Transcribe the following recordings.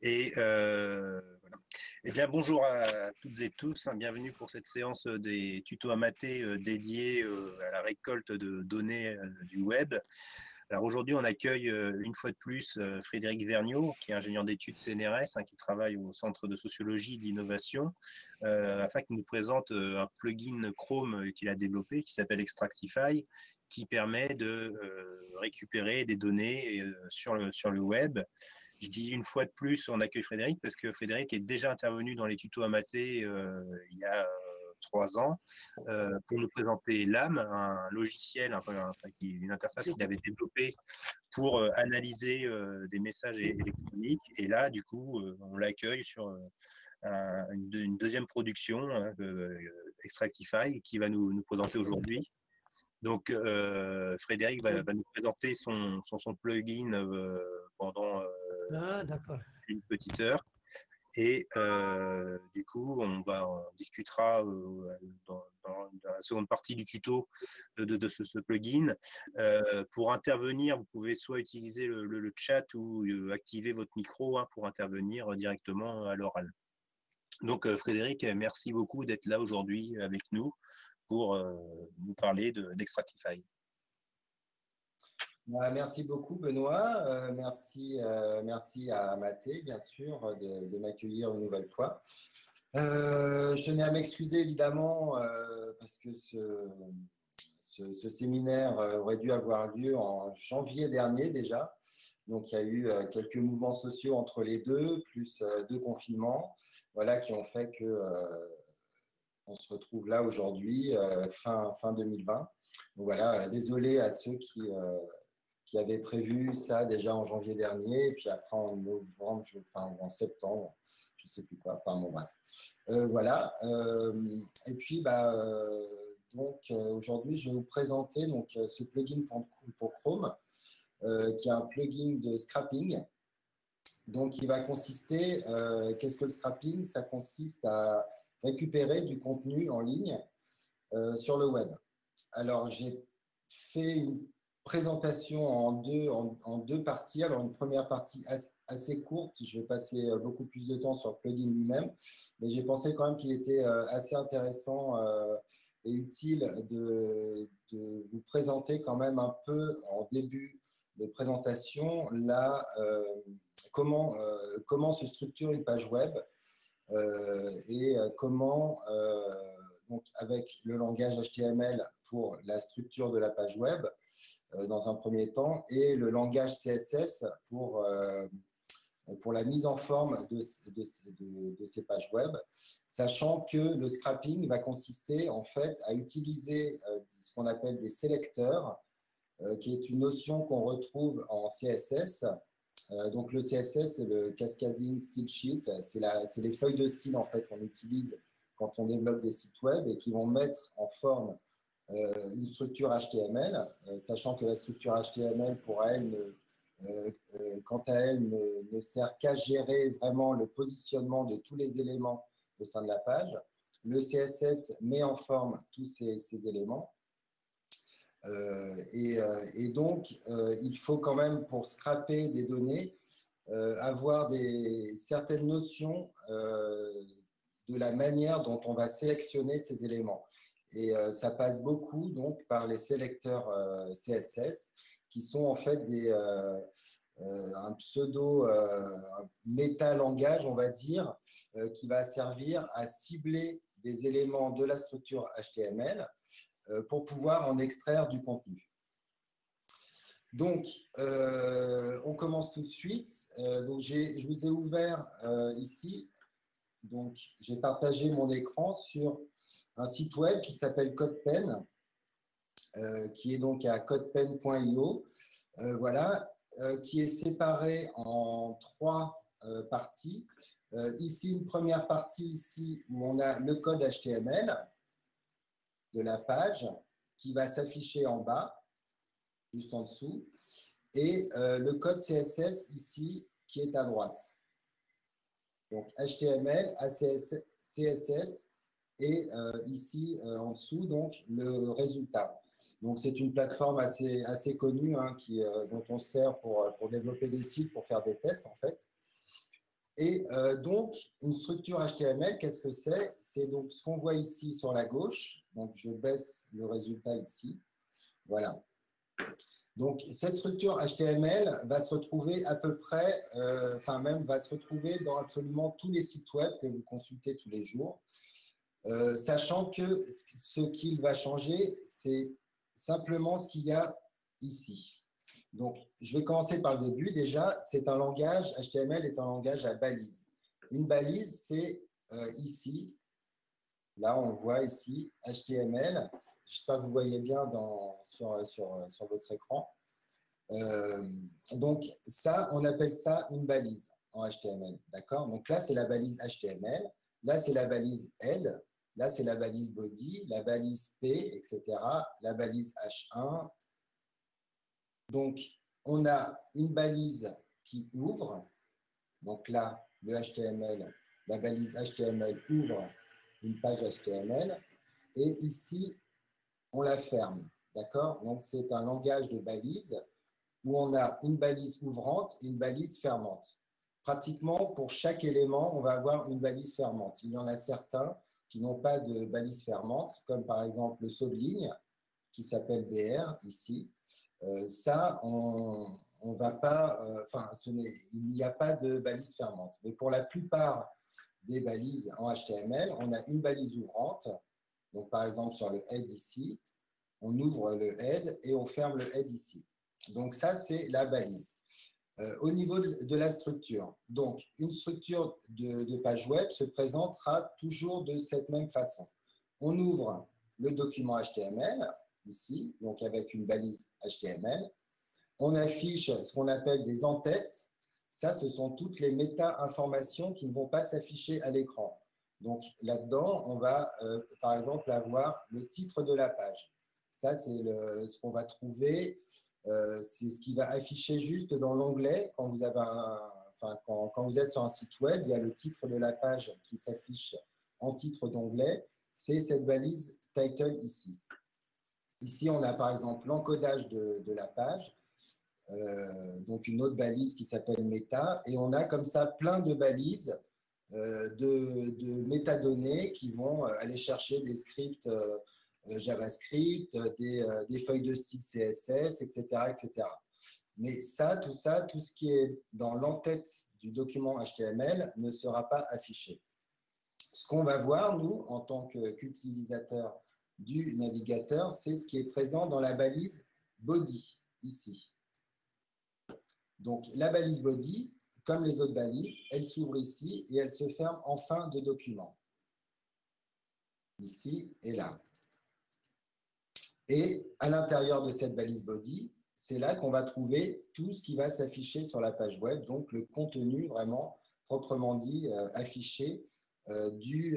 Et voilà. Eh bien, bonjour à toutes et tous. Bienvenue pour cette séance des tutos Amaté dédiés à la récolte de données du web. Alors aujourd'hui, on accueille une fois de plus Frédéric Vergniaud, qui est ingénieur d'études CNRS, qui travaille au Centre de sociologie et d'innovation, afin qu'il nous présente un plugin Chrome qu'il a développé, qui s'appelle Extractify, qui permet de récupérer des données sur le web. Je dis une fois de plus, on accueille Frédéric parce que Frédéric est déjà intervenu dans les tutos Amaté il y a 3 ans pour nous présenter LAM, un logiciel, une interface qu'il avait développée pour analyser des messages électroniques. Et là, du coup, on l'accueille sur une deuxième production, Extractify, qui va nous présenter aujourd'hui. Donc, Frédéric va nous présenter son plugin pendant une petite heure. Et du coup, on discutera dans la seconde partie du tuto de ce plugin. Pour intervenir, vous pouvez soit utiliser le chat ou activer votre micro pour intervenir directement à l'oral. Donc, Frédéric, merci beaucoup d'être là aujourd'hui avec nous pour nous parler d'Extractify. Merci beaucoup, Benoît. Merci à Amaté, bien sûr, de m'accueillir une nouvelle fois. Je tenais à m'excuser, évidemment, parce que ce séminaire aurait dû avoir lieu en janvier dernier déjà. Donc, il y a eu quelques mouvements sociaux entre les deux, plus 2 confinements, voilà, qui ont fait que on se retrouve là aujourd'hui, fin 2020. Donc voilà, désolé à ceux qui avaient prévu ça déjà en janvier dernier, et puis après en novembre, en septembre, je ne sais plus quoi. Enfin bon, bref. Voilà. Et puis, donc aujourd'hui, je vais vous présenter ce plugin pour Chrome, qui est un plugin de scrapping. Donc, il va consister, qu'est-ce que le scrapping? Ça consiste à récupérer du contenu en ligne sur le web. Alors, j'ai fait une présentation en deux parties. Alors, une première partie assez courte. Je vais passer beaucoup plus de temps sur le plugin lui-même. Mais j'ai pensé quand même qu'il était assez intéressant et utile de vous présenter quand même un peu en début de présentation là, comment se structure une page web et comment, donc avec le langage HTML pour la structure de la page web dans un premier temps et le langage CSS pour la mise en forme de ces pages web, sachant que le scrapping va consister en fait à utiliser ce qu'on appelle des sélecteurs, qui est une notion qu'on retrouve en CSS. Donc le CSS, c'est le Cascading Style Sheet, c'est les feuilles de style en fait qu'on utilise quand on développe des sites web et qui vont mettre en forme une structure HTML, sachant que la structure HTML pour elle, quant à elle, ne sert qu'à gérer vraiment le positionnement de tous les éléments au sein de la page. Le CSS met en forme tous ces éléments. Et donc, il faut quand même, pour scraper des données, avoir certaines notions de la manière dont on va sélectionner ces éléments. Et ça passe beaucoup donc par les sélecteurs CSS, qui sont en fait un pseudo métalangage, on va dire, qui va servir à cibler des éléments de la structure HTML pour pouvoir en extraire du contenu. Donc, on commence tout de suite. Donc, je vous ai ouvert ici. Donc, j'ai partagé mon écran sur un site web qui s'appelle CodePen, qui est donc à codepen.io. Voilà, qui est séparé en 3 parties. Ici, une première partie ici où on a le code HTML de la page qui va s'afficher en bas, juste en dessous, et le code CSS ici qui est à droite. Donc HTML, CSS et ici en dessous donc le résultat. Donc c'est une plateforme assez connue dont on sert pour développer des sites, pour faire des tests en fait. Et donc, une structure HTML, qu'est-ce que c'est? C'est donc ce qu'on voit ici sur la gauche. Donc, je baisse le résultat ici. Voilà. Donc, cette structure HTML va se retrouver à peu près, enfin même va se retrouver dans absolument tous les sites web que vous consultez tous les jours, sachant que ce qu'il va changer, c'est simplement ce qu'il y a ici. Donc, je vais commencer par le début. Déjà, c'est un langage, HTML est un langage à balise. Une balise, c'est ici. Là, on voit ici HTML. J'espère que vous voyez bien sur votre écran. Donc, ça, on appelle ça une balise en HTML. D'accord? Donc là, c'est la balise HTML. Là, c'est la balise head. Là, c'est la balise body, la balise P, etc. La balise H1. Donc, on a une balise qui ouvre. Donc là, le HTML, la balise HTML ouvre une page HTML. Et ici, on la ferme. D'accord? Donc, c'est un langage de balise où on a une balise ouvrante et une balise fermante. Pratiquement, pour chaque élément, on va avoir une balise fermante. Il y en a certains qui n'ont pas de balise fermante, comme par exemple le saut de ligne, qui s'appelle DR ici. Ça, on va pas, il n'y a pas de balise fermante. Mais pour la plupart des balises en HTML, on a une balise ouvrante. Donc, par exemple, sur le head ici, on ouvre le head et on ferme le head ici. Donc, ça, c'est la balise. Au niveau de la structure, donc, une structure de page web se présentera toujours de cette même façon. On ouvre le document HTML, ici, donc avec une balise HTML. On affiche ce qu'on appelle des en-têtes. Ça, ce sont toutes les méta-informations qui ne vont pas s'afficher à l'écran. Donc, là-dedans, on va, par exemple, avoir le titre de la page. Ça, c'est ce qu'on va trouver. C'est ce qui va afficher juste dans l'onglet. Quand vous avez quand vous êtes sur un site web, il y a le titre de la page qui s'affiche en titre d'onglet. C'est cette balise title ici. Ici, on a par exemple l'encodage de la page, donc une autre balise qui s'appelle méta, et on a comme ça plein de balises de métadonnées qui vont aller chercher des scripts JavaScript, des feuilles de style CSS, etc., etc. Mais ça, tout ce qui est dans l'entête du document HTML ne sera pas affiché. Ce qu'on va voir, nous, en tant qu'utilisateur du navigateur, c'est ce qui est présent dans la balise body, ici. Donc, la balise body, comme les autres balises, elle s'ouvre ici et elle se ferme en fin de document. Ici et là. Et à l'intérieur de cette balise body, c'est là qu'on va trouver tout ce qui va s'afficher sur la page web, donc le contenu vraiment proprement dit affiché de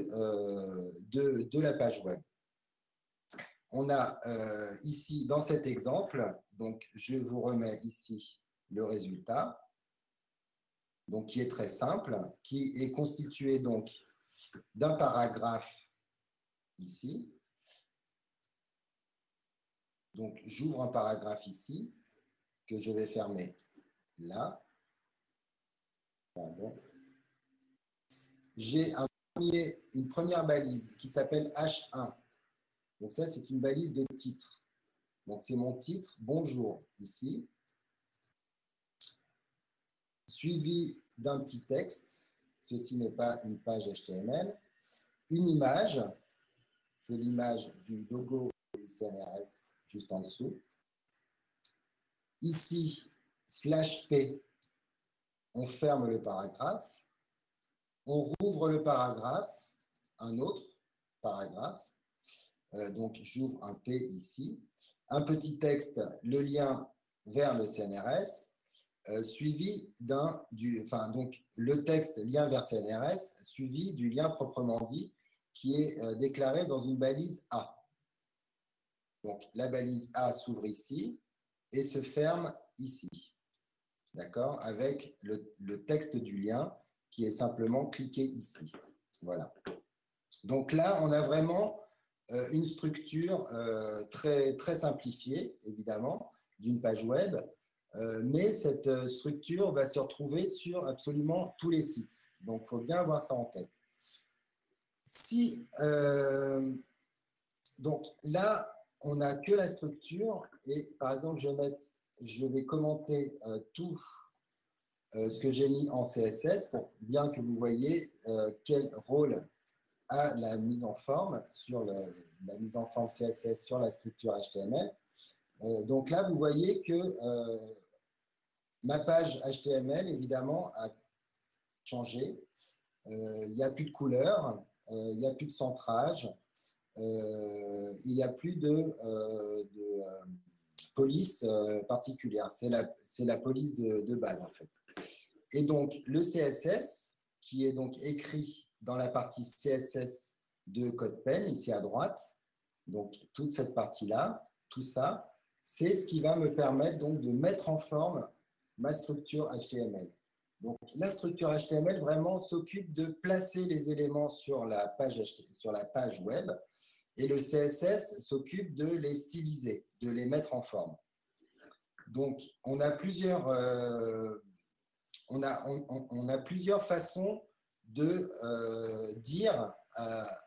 la page web. On a ici, dans cet exemple, donc je vous remets ici le résultat, donc qui est très simple, qui est constitué donc d'un paragraphe ici. Donc j'ouvre un paragraphe ici, que je vais fermer là. Pardon. J'ai une première balise qui s'appelle H1. Donc ça, c'est une balise de titre. Donc c'est mon titre, bonjour, ici. Suivi d'un petit texte. Ceci n'est pas une page HTML. Une image, c'est l'image du logo du CNRS juste en dessous. Ici, /P, on ferme le paragraphe. On rouvre le paragraphe, un autre paragraphe. Donc, j'ouvre un P ici. Un petit texte, le lien vers le CNRS, suivi donc le texte lien vers CNRS, suivi du lien proprement dit, qui est déclaré dans une balise A. Donc, la balise A s'ouvre ici et se ferme ici. D'accord? Avec le texte du lien qui est simplement cliqué ici. Voilà. Donc là, on a vraiment une structure très, très simplifiée, évidemment, d'une page web, mais cette structure va se retrouver sur absolument tous les sites. Donc, il faut bien avoir ça en tête. Donc là, on n'a que la structure et par exemple, je vais commenter tout ce que j'ai mis en CSS pour bien que vous voyez quel rôle a la mise en forme la mise en forme CSS sur la structure HTML. Donc là, vous voyez que ma page HTML, évidemment, a changé. Il n'y a plus de couleur, il n'y a plus de centrage, il n'y a plus de police particulière. C'est la police de base, en fait. Et donc, le CSS, qui est donc écrit dans la partie CSS de CodePen, ici à droite, donc toute cette partie-là, tout ça, c'est ce qui va me permettre donc de mettre en forme ma structure HTML. Donc, la structure HTML vraiment s'occupe de placer les éléments sur la page web et le CSS s'occupe de les styliser, de les mettre en forme. Donc, on a plusieurs façons de dire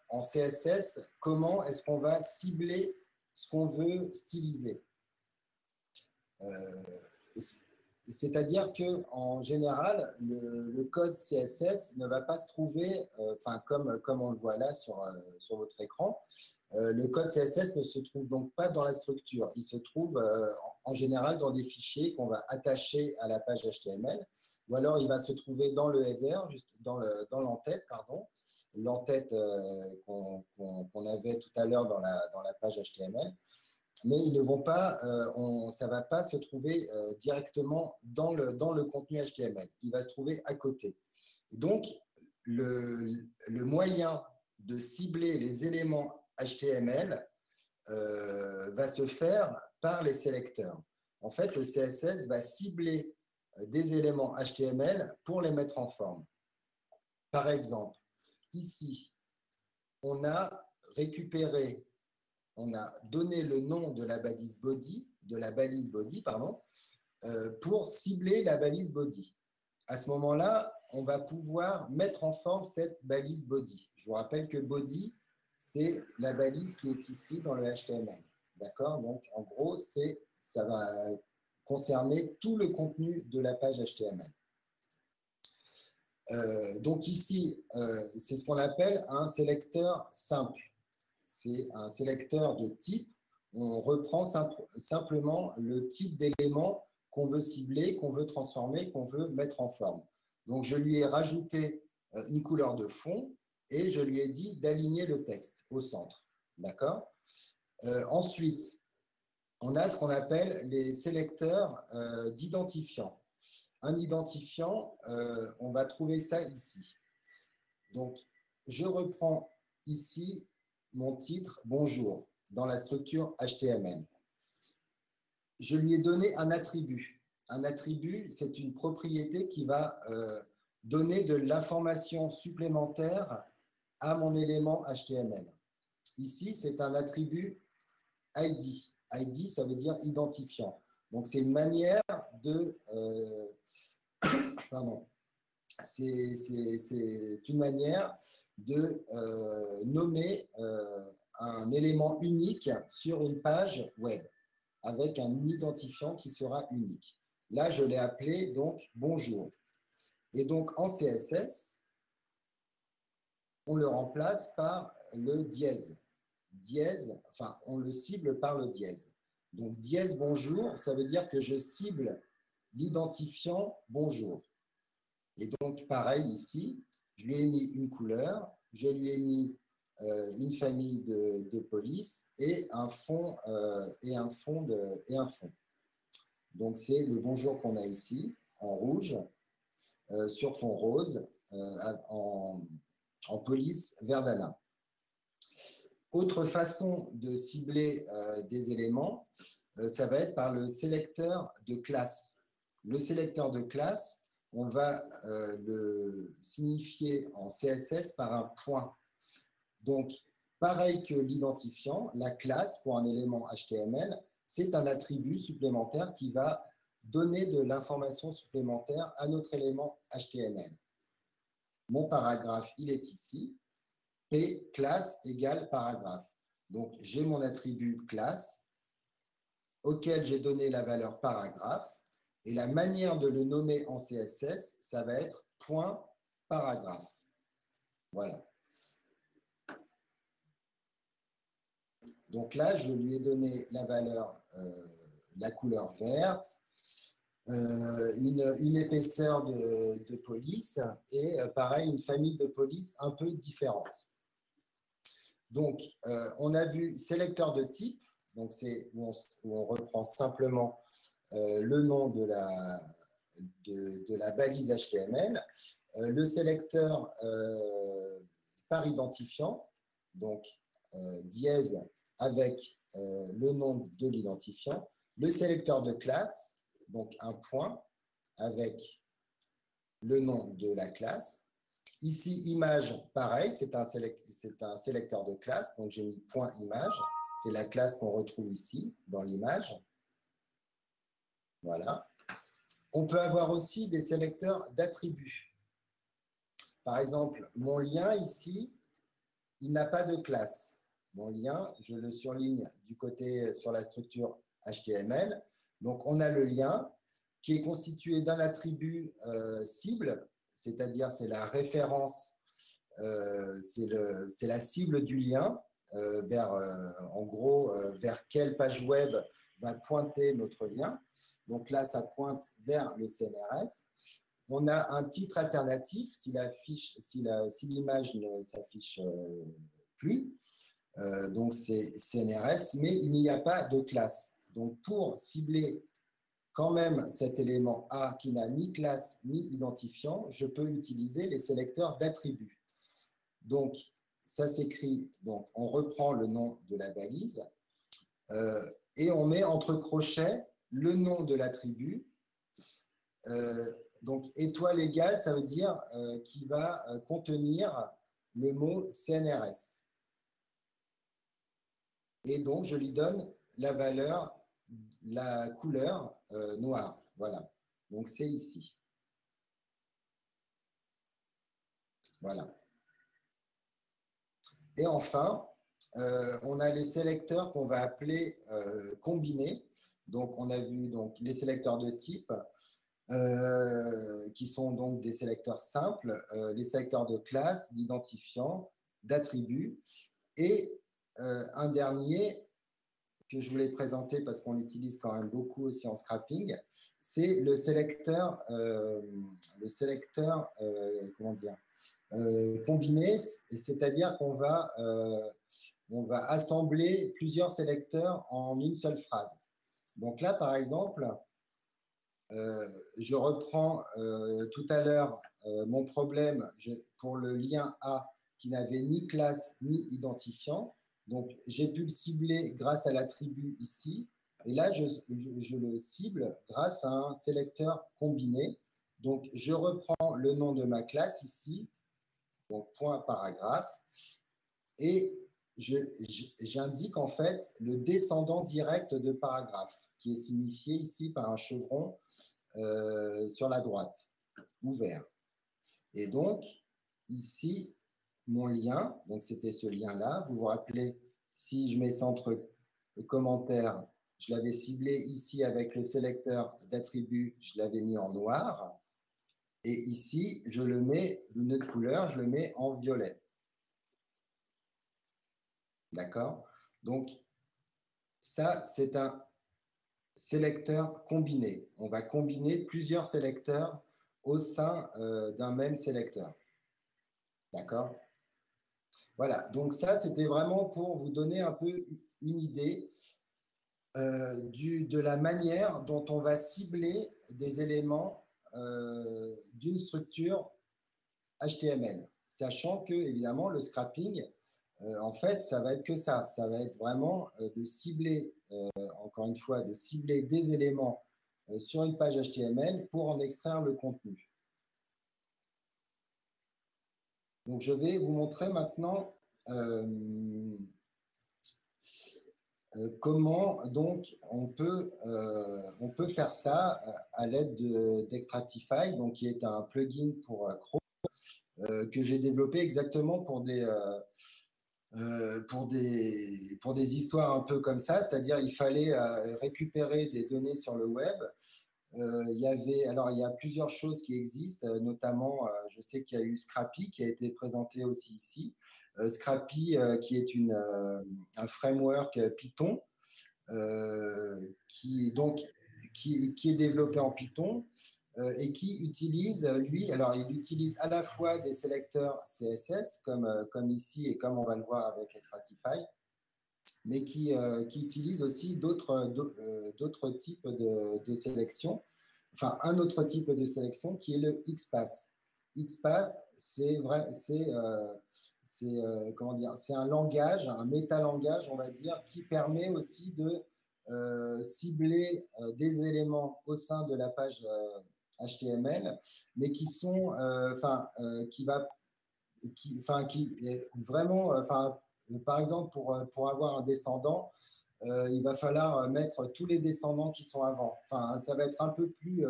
en CSS comment est-ce qu'on va cibler ce qu'on veut styliser. C'est-à-dire qu'en général, le code CSS ne va pas se trouver, comme on le voit là sur votre écran, le code CSS ne se trouve donc pas dans la structure. Il se trouve en général dans des fichiers qu'on va attacher à la page HTML, ou alors il va se trouver dans le header, juste dans l'entête, pardon, l'entête qu'on avait tout à l'heure dans la page HTML. Mais ils ne vont pas, ça ne va pas se trouver directement dans le contenu HTML. Il va se trouver à côté. Et donc, le moyen de cibler les éléments HTML va se faire par les sélecteurs. En fait, le CSS va cibler des éléments HTML pour les mettre en forme. Par exemple, ici, on a donné le nom de la balise body, pour cibler la balise body. À ce moment-là, on va pouvoir mettre en forme cette balise body. Je vous rappelle que body, c'est la balise qui est ici dans le HTML. D'accord? Donc, en gros, ça va concerner tout le contenu de la page HTML. Donc ici, c'est ce qu'on appelle un sélecteur simple. C'est un sélecteur de type. On reprend simplement le type d'élément qu'on veut cibler, qu'on veut transformer, qu'on veut mettre en forme. Donc, je lui ai rajouté une couleur de fond et je lui ai dit d'aligner le texte au centre. D'accord? Ensuite, on a ce qu'on appelle les sélecteurs d'identifiants. Un identifiant, on va trouver ça ici. Donc, je reprends ici mon titre « Bonjour » dans la structure HTML. Je lui ai donné un attribut. Un attribut, c'est une propriété qui va donner de l'information supplémentaire à mon élément HTML. Ici, c'est un attribut ID. ID, ça veut dire identifiant. Donc, c'est une manière de... pardon. C'est une manière de nommer un élément unique sur une page web avec un identifiant qui sera unique. Là, je l'ai appelé donc « Bonjour ». Et donc, en CSS, on le remplace par le dièse. Dièse, enfin, on le cible par le dièse. Donc, dièse bonjour, ça veut dire que je cible l'identifiant bonjour. Et donc, pareil ici, je lui ai mis une couleur, je lui ai mis une famille de police et un fond. Donc, c'est le bonjour qu'on a ici, en rouge, sur fond rose, en police verdana. Autre façon de cibler des éléments, ça va être par le sélecteur de classe. Le sélecteur de classe, on va le signifier en CSS par un point. Donc, pareil que l'identifiant, la classe pour un élément HTML, c'est un attribut supplémentaire qui va donner de l'information supplémentaire à notre élément HTML. mon paragraphe, il est ici. P classe égale paragraphe. Donc, j'ai mon attribut classe auquel j'ai donné la valeur paragraphe. Et la manière de le nommer en CSS, ça va être point paragraphe. Voilà. Donc là, je lui ai donné la valeur, la couleur verte, une épaisseur de police et pareil, une famille de police un peu différente. Donc, on a vu sélecteur de type, donc c'est où on reprend simplement le nom de la balise HTML, le sélecteur par identifiant, donc dièse avec le nom de l'identifiant, le sélecteur de classe, donc un point avec le nom de la classe. Ici, image, pareil, c'est un sélecteur de classe, donc j'ai mis point image, c'est la classe qu'on retrouve ici dans l'image. Voilà. On peut avoir aussi des sélecteurs d'attributs. Par exemple, mon lien ici, il n'a pas de classe. Mon lien, je le surligne du côté sur la structure HTML. Donc, on a le lien qui est constitué d'un attribut cible, c'est-à-dire c'est la référence, c'est la cible du lien, en gros, vers quelle page web va pointer notre lien. Donc là, ça pointe vers le CNRS. On a un titre alternatif si l'image ne s'affiche plus. Donc c'est CNRS, mais il n'y a pas de classe. Donc pour cibler quand même cet élément A qui n'a ni classe ni identifiant, je peux utiliser les sélecteurs d'attributs. Donc ça s'écrit, donc on reprend le nom de la balise et on met entre crochets le nom de l'attribut. Donc étoile égale, ça veut dire qu'il va contenir le mot CNRS. Et donc, je lui donne la valeur, la couleur noire. Voilà. Donc, c'est ici. Voilà. Et enfin, on a les sélecteurs qu'on va appeler combinés. Donc, on a vu donc, les sélecteurs de type, qui sont donc des sélecteurs simples, les sélecteurs de classe, d'identifiants, d'attributs, et un dernier que je voulais présenter parce qu'on l'utilise quand même beaucoup aussi en scrapping, c'est le sélecteur comment dire, combiné, c'est-à-dire qu'on va, on va assembler plusieurs sélecteurs en une seule phrase. Donc là, par exemple, je reprends tout à l'heure mon problème pour le lien A qui n'avait ni classe ni identifiant. Donc, j'ai pu le cibler grâce à l'attribut ici. Et là, je le cible grâce à un sélecteur combiné. Donc, je reprends le nom de ma classe ici, donc point paragraphe, et j'indique en fait le descendant direct de paragraphe, qui est signifié ici par un chevron sur la droite, ouvert. Et donc, ici, mon lien, donc c'était ce lien-là. Vous vous rappelez, si je mets centre commentaire, je l'avais ciblé ici avec le sélecteur d'attributs, je l'avais mis en noir. Et ici, je le mets d'une autre couleur, je le mets en violet. D'accord? Donc, ça, c'est un sélecteur combiné. On va combiner plusieurs sélecteurs au sein d'un même sélecteur. D'accord? Voilà, donc ça, c'était vraiment pour vous donner un peu une idée de la manière dont on va cibler des éléments d'une structure HTML, sachant que, évidemment, le scrapping, en fait, ça va être que ça. Ça va être vraiment de cibler, encore une fois, de cibler des éléments sur une page HTML pour en extraire le contenu. Donc, je vais vous montrer maintenant comment donc on peut faire ça à l'aide d'Extractify, donc qui est un plugin pour Chrome que j'ai développé exactement pour des histoires un peu comme ça, c'est-à-dire il fallait récupérer des données sur le web. Alors, il y a plusieurs choses qui existent, notamment, je sais qu'il y a eu Scrappy qui a été présenté aussi ici. Scrappy, qui est un framework Python, qui est développé en Python et qui utilise, alors il utilise à la fois des sélecteurs CSS, comme ici et comme on va le voir avec Extractify, mais qui utilise aussi d'autres types de sélection, enfin un autre type de sélection qui est le XPath. XPath, comment dire, c'est un langage, un métalangage, on va dire, qui permet aussi de cibler des éléments au sein de la page HTML, mais qui sont, vraiment, par exemple, pour avoir un descendant, il va falloir mettre tous les descendants qui sont avant. Enfin, ça va être un peu plus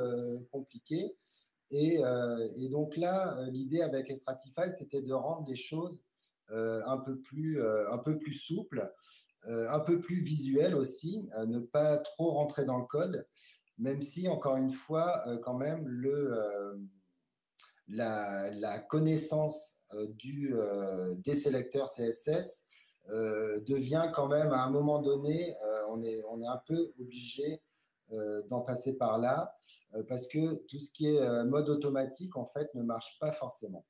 compliqué. Et donc là, l'idée avec Stratify, c'était de rendre les choses un peu plus souples, un peu plus visuelles aussi, ne pas trop rentrer dans le code, même si, encore une fois, quand même, la connaissance des sélecteurs CSS devient quand même, à un moment donné, on est un peu obligé d'en passer par là, parce que tout ce qui est mode automatique, en fait, ne marche pas forcément.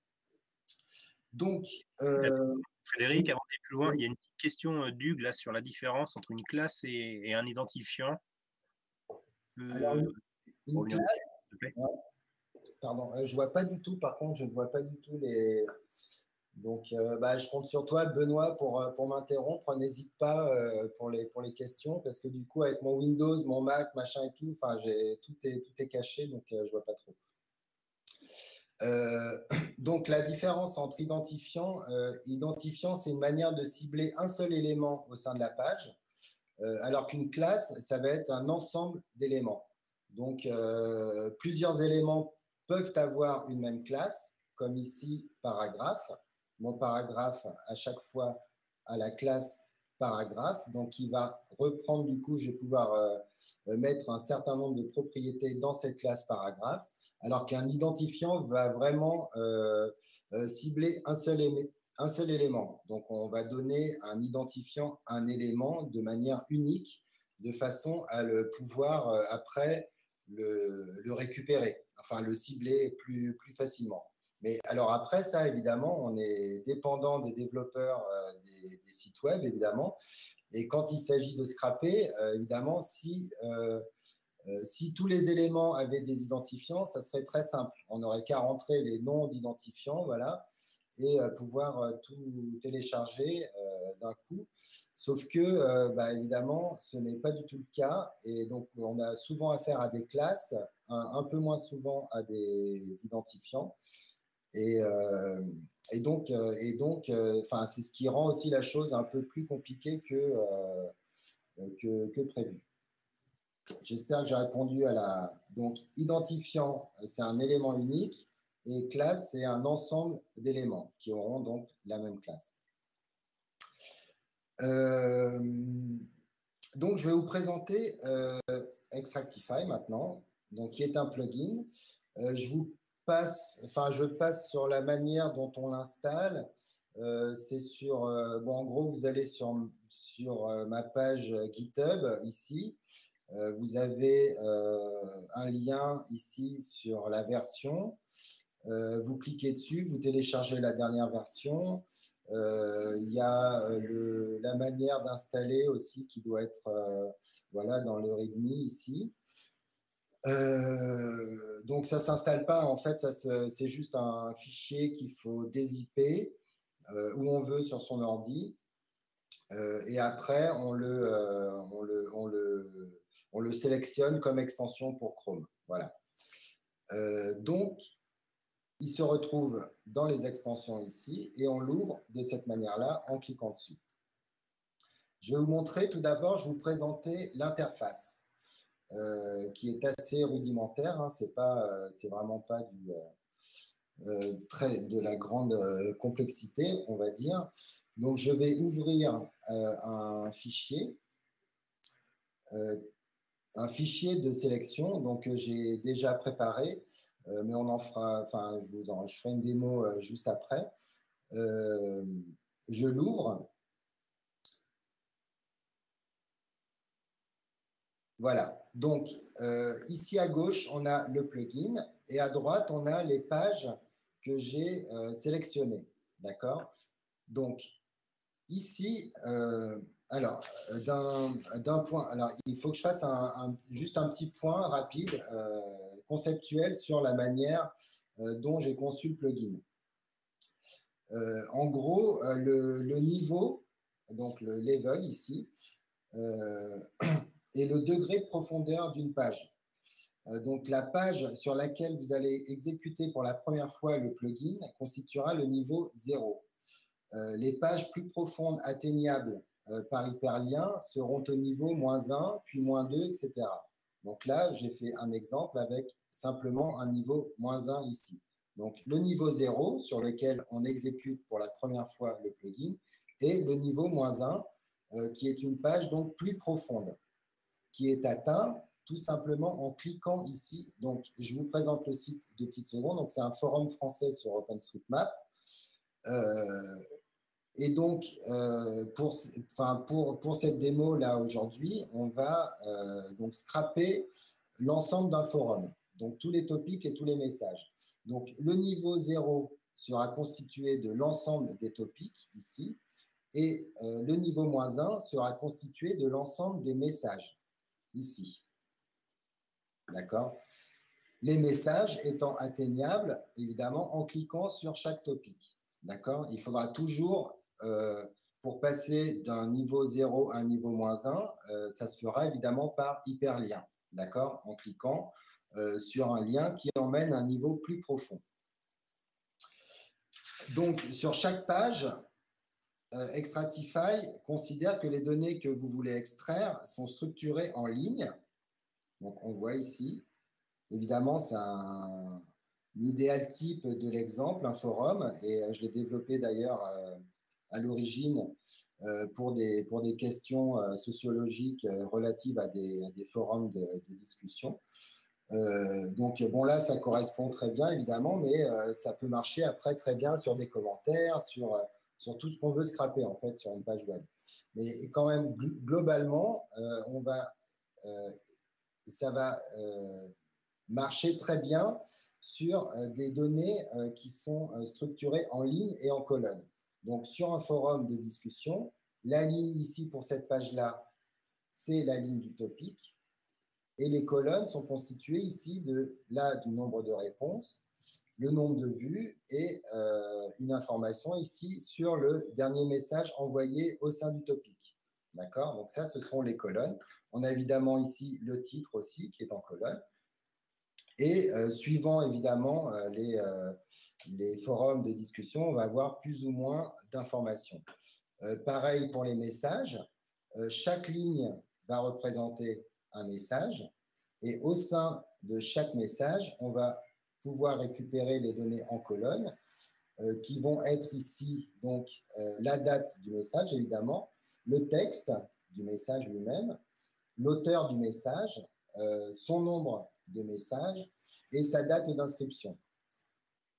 Donc, Frédéric, avant d'aller plus loin, il y a une petite question d'Hugues là sur la différence entre une classe et un identifiant. Alors, une classe, ouais, pardon, je vois pas du tout, par contre, je ne vois pas du tout les... Donc, je compte sur toi, Benoît, pour m'interrompre. N'hésite pas pour les questions, parce que du coup, avec mon Windows, mon Mac, machin et tout, tout est caché, donc je vois pas trop. Donc, la différence entre identifiant, c'est une manière de cibler un seul élément au sein de la page, alors qu'une classe, ça va être un ensemble d'éléments. Donc, plusieurs éléments peuvent avoir une même classe, comme ici, paragraphe. Mon paragraphe, à chaque fois, a la classe paragraphe. Donc, il va reprendre, du coup, je vais pouvoir mettre un certain nombre de propriétés dans cette classe paragraphe, alors qu'un identifiant va vraiment cibler un seul élément. Donc, on va donner un identifiant un élément de manière unique, de façon à le pouvoir, après, le récupérer, enfin, le cibler plus facilement. Mais alors après ça, évidemment, on est dépendant des développeurs des sites web, évidemment. Et quand il s'agit de scraper, évidemment, si tous les éléments avaient des identifiants, ça serait très simple. On n'aurait qu'à rentrer les noms d'identifiants, voilà, et pouvoir tout télécharger d'un coup. Sauf que, évidemment, ce n'est pas du tout le cas. Et donc, on a souvent affaire à des classes, un peu moins souvent à des identifiants. Et donc, c'est ce qui rend aussi la chose un peu plus compliquée que prévu. J'espère que j'ai répondu à la... Donc, identifiant, c'est un élément unique, et classe, c'est un ensemble d'éléments qui auront donc la même classe. Donc, je vais vous présenter Extractify maintenant, donc, qui est un plugin. Je passe sur la manière dont on l'installe. C'est en gros, vous allez sur ma page GitHub ici. Vous avez un lien ici sur la version. Vous cliquez dessus, vous téléchargez la dernière version. Il y a la manière d'installer aussi qui doit être dans le README ici. Donc ça ne s'installe pas, en fait, c'est juste un fichier qu'il faut dézipper où on veut sur son ordi. Et après, on le sélectionne comme extension pour Chrome. Voilà. Donc, il se retrouve dans les extensions ici et on l'ouvre de cette manière-là en cliquant dessus. Je vais vous montrer tout d'abord, je vais vous présenter l'interface qui est assez rudimentaire. Hein, c'est vraiment pas de la grande complexité, on va dire. Donc, je vais ouvrir un fichier de sélection donc, que j'ai déjà préparé, mais on en fera, enfin, je ferai une démo juste après. Je l'ouvre. Voilà. Donc, ici à gauche, on a le plugin et à droite, on a les pages que j'ai sélectionnées. D'accord? Donc, ici, alors, d'un point, alors, il faut que je fasse juste un petit point rapide, conceptuel sur la manière dont j'ai conçu le plugin. En gros, le niveau, donc le level ici, et le degré de profondeur d'une page. Donc, la page sur laquelle vous allez exécuter pour la première fois le plugin constituera le niveau 0. Les pages plus profondes atteignables par hyperlien seront au niveau -1, puis -2, etc. Donc là, j'ai fait un exemple avec simplement un niveau -1 ici. Donc, le niveau 0 sur lequel on exécute pour la première fois le plugin et le niveau -1 qui est une page donc plus profonde, qui est atteint tout simplement en cliquant ici. Donc, je vous présente le site 2 petites secondes. Donc, c'est un forum français sur OpenStreetMap. Et donc, pour cette démo-là aujourd'hui, on va donc scraper l'ensemble d'un forum. Donc, tous les topics et tous les messages. Donc, le niveau 0 sera constitué de l'ensemble des topics ici. Et le niveau -1 sera constitué de l'ensemble des messages ici. D'accord? Les messages étant atteignables, évidemment, en cliquant sur chaque topic. D'accord? Il faudra toujours, pour passer d'un niveau 0 à un niveau -1, ça se fera évidemment par hyperlien. D'accord? En cliquant sur un lien qui emmène à un niveau plus profond. Donc, sur chaque page, Extratify considère que les données que vous voulez extraire sont structurées en ligne. Donc, on voit ici. Évidemment, c'est un idéal type de l'exemple, un forum, et je l'ai développé d'ailleurs à l'origine pour des questions sociologiques relatives à des forums de discussion. Donc, bon, là, ça correspond très bien, évidemment, mais ça peut marcher après très bien sur des commentaires, sur tout ce qu'on veut scraper, en fait, sur une page web. Mais quand même, globalement, ça va marcher très bien sur des données qui sont structurées en ligne et en colonne. Donc, sur un forum de discussion, la ligne ici pour cette page-là, c'est la ligne du topic. Et les colonnes sont constituées ici du nombre de réponses, le nombre de vues et une information ici sur le dernier message envoyé au sein du topic. D'accord? Donc ça, ce sont les colonnes. On a évidemment ici le titre aussi qui est en colonne. Et suivant évidemment les forums de discussion, on va avoir plus ou moins d'informations. Pareil pour les messages. Chaque ligne va représenter un message. Et au sein de chaque message, on va pouvoir récupérer les données en colonne qui vont être ici, donc la date du message, évidemment, le texte du message lui-même, l'auteur du message, son nombre de messages et sa date d'inscription.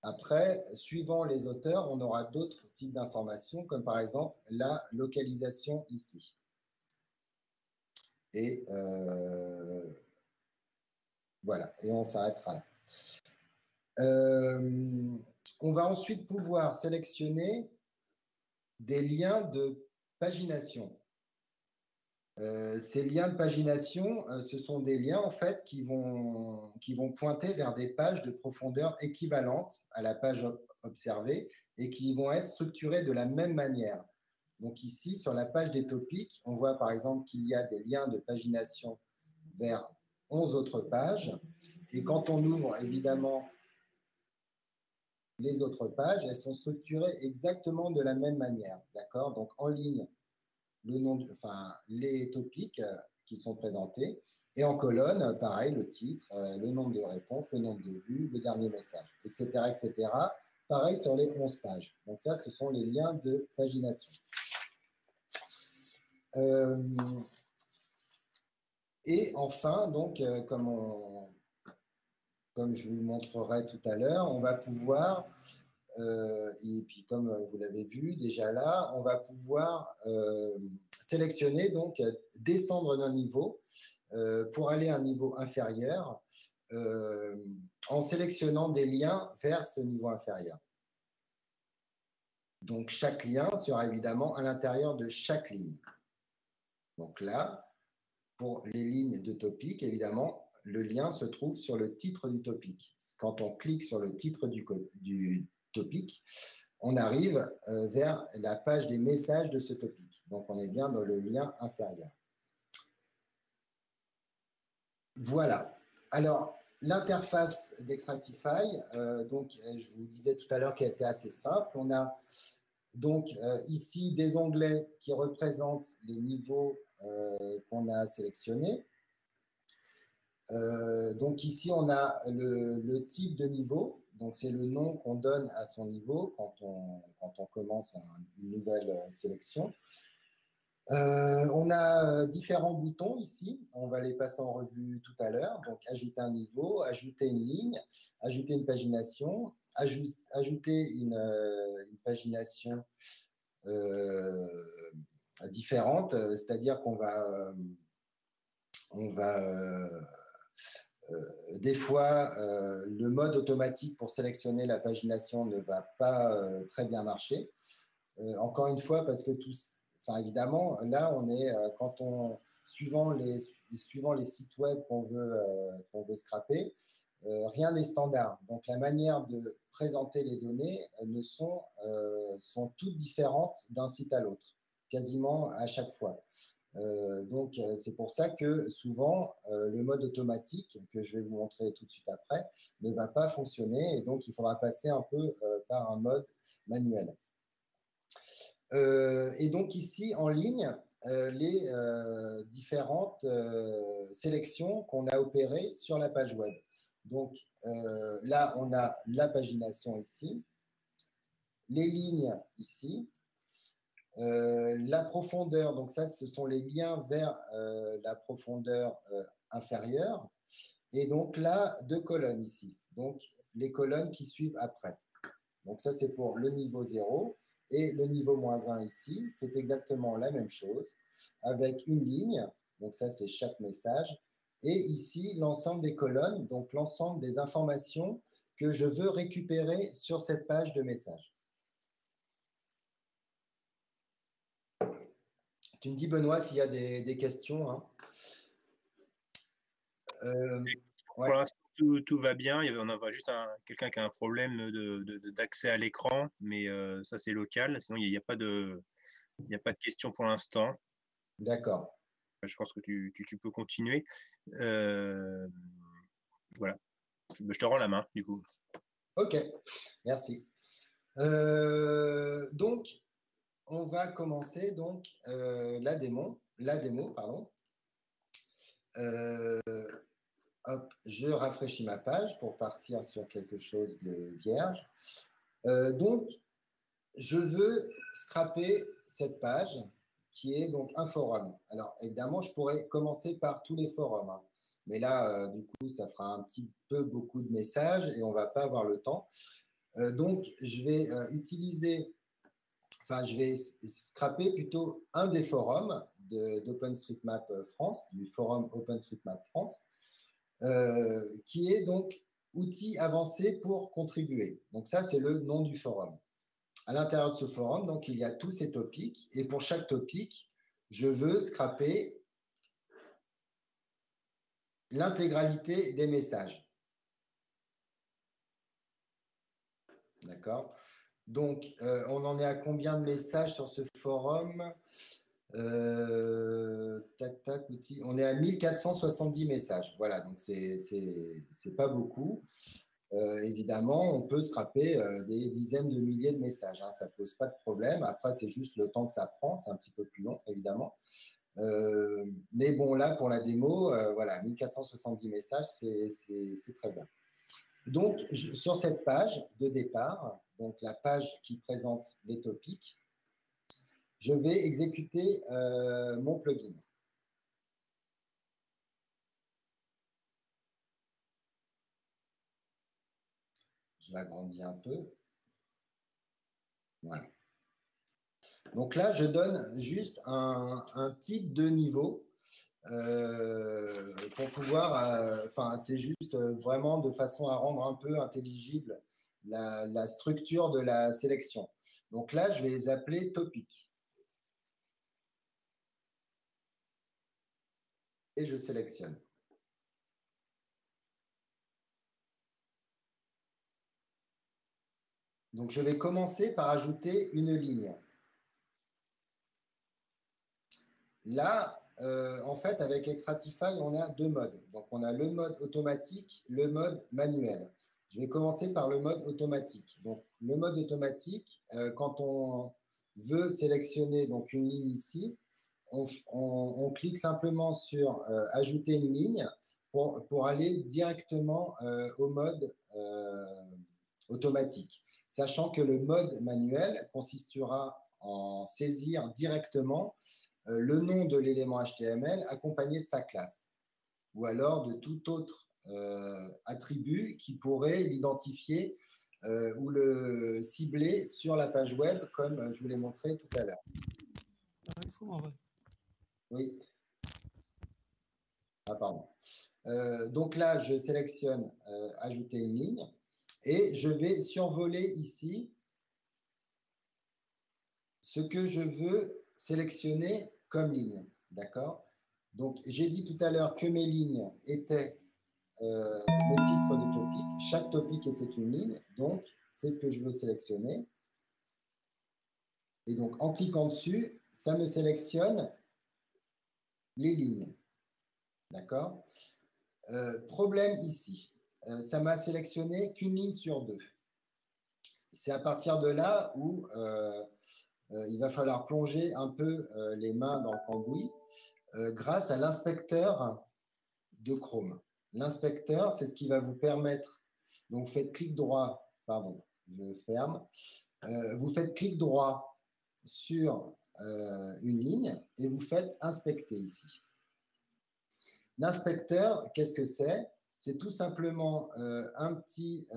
Après, suivant les auteurs, on aura d'autres types d'informations, comme par exemple la localisation ici. Et voilà, et on s'arrêtera là. On va ensuite pouvoir sélectionner des liens de pagination. Ces liens de pagination, ce sont des liens en fait qui vont pointer vers des pages de profondeur équivalentes à la page observée et qui vont être structurées de la même manière. Donc ici, sur la page des topics, on voit par exemple qu'il y a des liens de pagination vers 11 autres pages. Et quand on ouvre évidemment les autres pages, elles sont structurées exactement de la même manière. D'accord? Donc en ligne, les topics qui sont présentés. Et en colonne, pareil, le titre, le nombre de réponses, le nombre de vues, le dernier message, etc., etc. Pareil sur les 11 pages. Donc ça, ce sont les liens de pagination. Et enfin, donc, comme je vous le montrerai tout à l'heure, on va pouvoir, et puis comme vous l'avez vu déjà là, on va pouvoir sélectionner, donc descendre d'un niveau pour aller à un niveau inférieur en sélectionnant des liens vers ce niveau inférieur. Donc chaque lien sera évidemment à l'intérieur de chaque ligne. Donc là, pour les lignes de topic, évidemment, le lien se trouve sur le titre du topic. Quand on clique sur le titre du topic, on arrive vers la page des messages de ce topic. Donc, on est bien dans le lien inférieur. Voilà. Alors, l'interface d'Extractify, donc, je vous disais tout à l'heure qu'elle était assez simple. On a donc ici des onglets qui représentent les niveaux qu'on a sélectionnés. Donc ici, on a le type de niveau. Donc, c'est le nom qu'on donne à son niveau quand on commence une nouvelle sélection. On a différents boutons ici. On va les passer en revue tout à l'heure. Donc, ajouter un niveau, ajouter une ligne, ajouter une pagination, ajouter une pagination différente. C'est-à-dire qu'on va... des fois, le mode automatique pour sélectionner la pagination ne va pas très bien marcher. Encore une fois, parce que évidemment, là, on est suivant les sites web qu'on veut scraper, rien n'est standard. Donc, la manière de présenter les données sont toutes différentes d'un site à l'autre, quasiment à chaque fois. Donc, c'est pour ça que souvent, le mode automatique, que je vais vous montrer tout de suite après, ne va pas fonctionner et donc il faudra passer un peu par un mode manuel. Et donc ici, en ligne, les différentes sélections qu'on a opérées sur la page web. Donc là, on a la pagination ici, les lignes ici, la profondeur, donc ça, ce sont les liens vers la profondeur inférieure. Et donc là, 2 colonnes ici. Donc, les colonnes qui suivent après. Donc ça, c'est pour le niveau 0. Et le niveau -1 ici, c'est exactement la même chose, avec une ligne. Donc ça, c'est chaque message. Et ici, l'ensemble des colonnes, donc l'ensemble des informations que je veux récupérer sur cette page de message. Tu me dis, Benoît, s'il y a des questions. Hein. Pour l'instant, tout va bien. On a juste quelqu'un qui a un problème d'accès à l'écran, mais ça, c'est local. Sinon, il n'y a pas de questions pour l'instant. D'accord. Je pense que tu peux continuer. Voilà. Je te rends la main, du coup. OK, merci. Donc, on va commencer donc la démo, pardon. Hop, je rafraîchis ma page pour partir sur quelque chose de vierge. Donc, je veux scraper cette page qui est donc un forum. Alors, évidemment, je pourrais commencer par tous les forums. Hein. Mais là, du coup, ça fera un petit peu beaucoup de messages et on ne va pas avoir le temps. Donc, je vais je vais scraper plutôt un des forums d'OpenStreetMap France, du forum OpenStreetMap France, qui est donc outils avancés pour contribuer. Donc ça, c'est le nom du forum. À l'intérieur de ce forum, donc, il y a tous ces topics. Et pour chaque topic, je veux scraper l'intégralité des messages. D'accord? Donc, on en est à combien de messages sur ce forum? Tac, tac, outils. On est à 1470 messages. Voilà, donc c'est pas beaucoup. Évidemment, on peut scraper des dizaines de milliers de messages. Hein, ça ne pose pas de problème. Après, c'est juste le temps que ça prend. C'est un petit peu plus long, évidemment. Mais bon, là, pour la démo, voilà, 1470 messages, c'est très bien. Donc, sur cette page de départ, donc la page qui présente les topics, je vais exécuter mon plugin. Je l'agrandis un peu. Voilà. Donc là, je donne juste un type de niveau pour pouvoir, enfin, c'est juste vraiment de façon à rendre un peu intelligible la structure de la sélection. Donc là, je vais les appeler topics. Et je sélectionne. Donc, je vais commencer par ajouter une ligne. Là, en fait, avec Extratify, on a deux modes. Donc, on a le mode automatique, le mode manuel. Je vais commencer par le mode automatique. Donc, le mode automatique, quand on veut sélectionner donc, une ligne ici, on clique simplement sur ajouter une ligne pour aller directement au mode automatique, sachant que le mode manuel consistera en saisir directement le nom de l'élément HTML accompagné de sa classe, ou alors de tout autre attribut qui pourrait l'identifier ou le cibler sur la page web, comme je vous l'ai montré tout à l'heure. Oui. Ah, pardon. Donc là, je sélectionne ajouter une ligne et je vais survoler ici ce que je veux sélectionner comme ligne. D'accord? Donc, j'ai dit tout à l'heure que mes lignes étaient le titre de topic. Chaque topic était une ligne. Donc, c'est ce que je veux sélectionner. Et donc, en cliquant dessus, ça me sélectionne les lignes. D'accord? Problème ici. Ça m'a sélectionné qu'une ligne sur deux. C'est à partir de là où il va falloir plonger un peu les mains dans le cambouis grâce à l'inspecteur de Chrome. L'inspecteur, c'est ce qui va vous permettre, donc faites clic droit, pardon, je ferme, vous faites clic droit sur une ligne et vous faites inspecter ici. L'inspecteur, qu'est-ce que c'est? C'est tout simplement un petit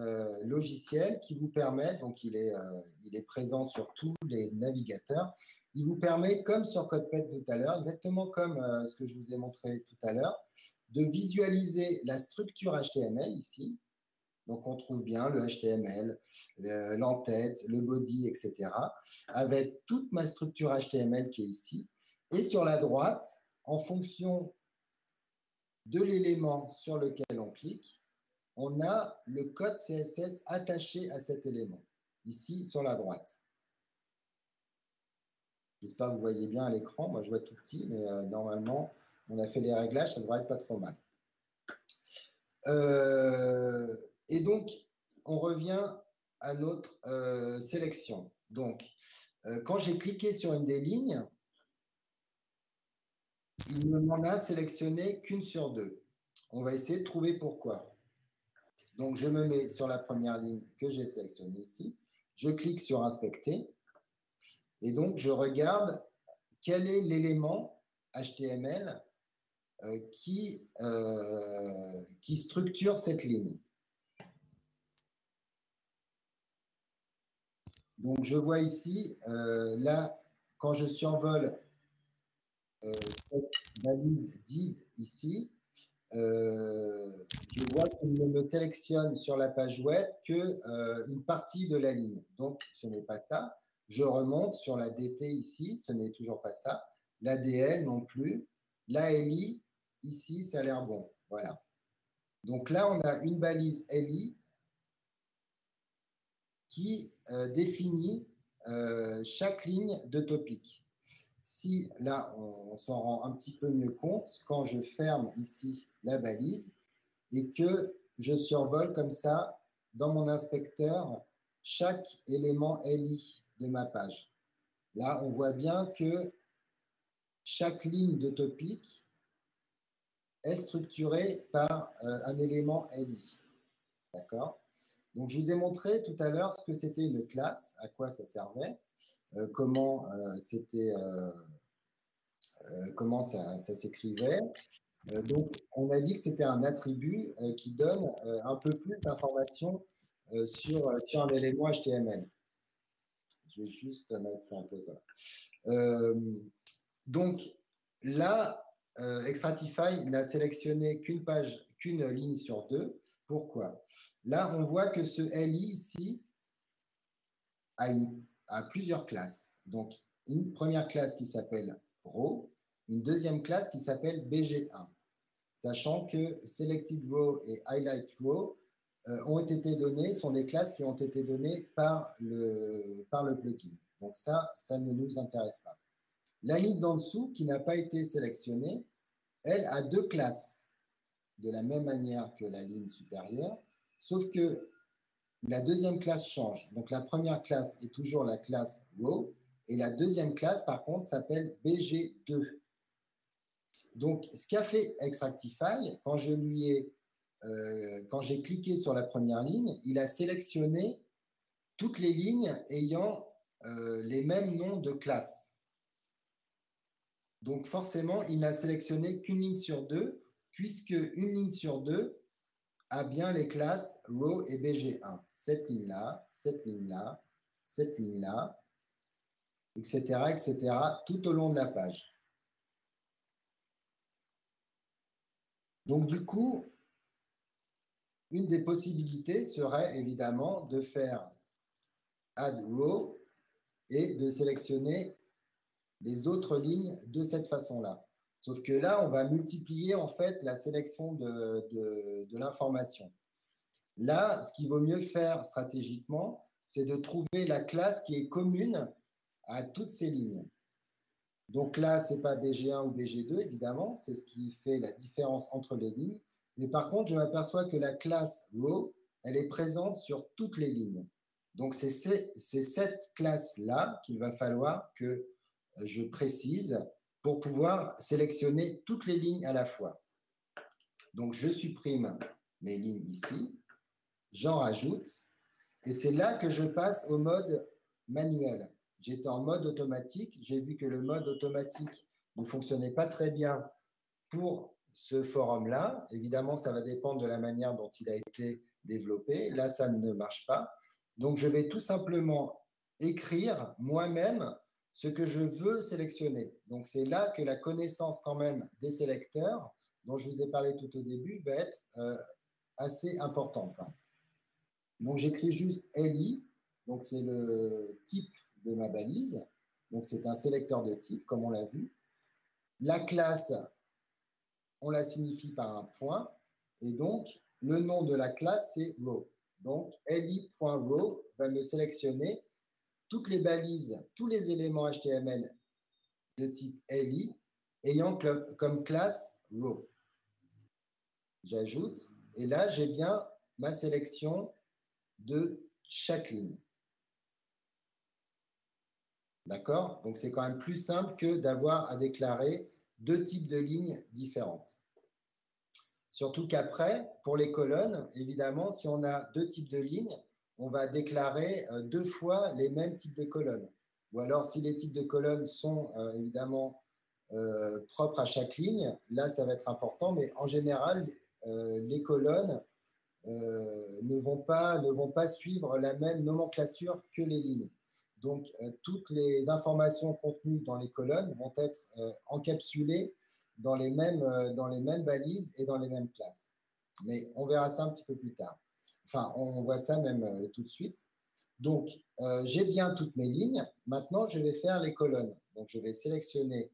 logiciel qui vous permet, donc il est présent sur tous les navigateurs, il vous permet, comme sur CodePad tout à l'heure, exactement comme ce que je vous ai montré tout à l'heure, de visualiser la structure HTML ici. Donc on trouve bien le HTML, l'entête, le body, etc. avec toute ma structure HTML qui est ici. Et sur la droite, en fonction de l'élément sur lequel on clique, on a le code CSS attaché à cet élément, ici sur la droite. J'espère que vous voyez bien à l'écran. Moi, je vois tout petit, mais normalement, on a fait les réglages, ça devrait être pas trop mal. Et donc, on revient à notre sélection. Donc, quand j'ai cliqué sur une des lignes, il ne m'en a sélectionné qu'une sur deux. On va essayer de trouver pourquoi. Donc, je me mets sur la première ligne que j'ai sélectionnée ici. Je clique sur Inspecter. Et donc, je regarde quel est l'élément HTML qui structure cette ligne. Donc, je vois ici, là, quand je survole cette balise div ici, je vois qu'il ne me sélectionne sur la page web qu'une partie de la ligne. Donc, ce n'est pas ça. Je remonte sur la DT ici, ce n'est toujours pas ça. L'ADL non plus. L'ALI, ici, ça a l'air bon. Voilà. Donc là, on a une balise LI qui définit chaque ligne de topic. Si là, on s'en rend un petit peu mieux compte, quand je ferme ici la balise et que je survole comme ça dans mon inspecteur chaque élément LI de ma page. Là, on voit bien que chaque ligne de topic est structurée par un élément LI. D'accord? Donc, je vous ai montré tout à l'heure ce que c'était une classe, à quoi ça servait, comment ça s'écrivait. Donc, on a dit que c'était un attribut qui donne un peu plus d'informations sur un élément HTML. Je vais juste mettre ça un peu là. Donc, là, Extratify n'a sélectionné qu'une ligne sur deux. Pourquoi? Là, on voit que ce LI ici a plusieurs classes. Donc, une première classe qui s'appelle Row, une deuxième classe qui s'appelle BG1. Sachant que Selected Row et Highlight Row ont été données, sont des classes qui ont été données par le plugin. Donc ça ne nous intéresse pas. La ligne d'en dessous, qui n'a pas été sélectionnée, elle a deux classes, de la même manière que la ligne supérieure, sauf que la deuxième classe change. Donc la première classe est toujours la classe Row, et la deuxième classe, par contre, s'appelle BG2. Donc, ce qu'a fait Extractify, quand j'ai cliqué sur la première ligne, il a sélectionné toutes les lignes ayant les mêmes noms de classes. Donc, forcément, il n'a sélectionné qu'une ligne sur deux, puisque une ligne sur deux a bien les classes Row et BG1. Cette ligne-là, cette ligne-là, cette ligne-là, etc., tout au long de la page. Donc, du coup, une des possibilités serait évidemment de faire Add Row et de sélectionner les autres lignes de cette façon-là. Sauf que là, on va multiplier en fait la sélection de l'information. Là, ce qu'il vaut mieux faire stratégiquement, c'est de trouver la classe qui est commune à toutes ces lignes. Donc là, ce n'est pas BG1 ou BG2, évidemment, c'est ce qui fait la différence entre les lignes. Mais par contre, je m'aperçois que la classe Row, elle est présente sur toutes les lignes. Donc, c'est cette classe-là qu'il va falloir que je précise pour pouvoir sélectionner toutes les lignes à la fois. Donc, je supprime mes lignes ici, j'en rajoute, et c'est là que je passe au mode manuel. J'étais en mode automatique, j'ai vu que le mode automatique ne fonctionnait pas très bien pour ce forum-là. Évidemment, ça va dépendre de la manière dont il a été développé. Là, ça ne marche pas. Donc, je vais tout simplement écrire moi-même ce que je veux sélectionner. Donc, c'est là que la connaissance quand même des sélecteurs, dont je vous ai parlé tout au début, va être assez importante. Donc, j'écris juste LI. Donc, c'est le type de ma balise. Donc, c'est un sélecteur de type, comme on l'a vu. La classe, on la signifie par un point. Et donc, le nom de la classe, c'est row. Donc, li.row va me sélectionner toutes les balises, tous les éléments HTML de type li ayant comme classe row. J'ajoute, et là, j'ai bien ma sélection de chaque ligne. D'accord? Donc, c'est quand même plus simple que d'avoir à déclarer deux types de lignes différentes. Surtout qu'après, pour les colonnes, évidemment, si on a deux types de lignes, on va déclarer deux fois les mêmes types de colonnes. Ou alors, si les types de colonnes sont évidemment propres à chaque ligne, là, ça va être important. Mais en général, les colonnes ne vont pas suivre la même nomenclature que les lignes. Donc, toutes les informations contenues dans les colonnes vont être encapsulées dans les mêmes balises et dans les mêmes classes. Mais on verra ça un petit peu plus tard. Enfin, on voit ça même tout de suite. Donc, j'ai bien toutes mes lignes. Maintenant, je vais faire les colonnes. Donc, je vais sélectionner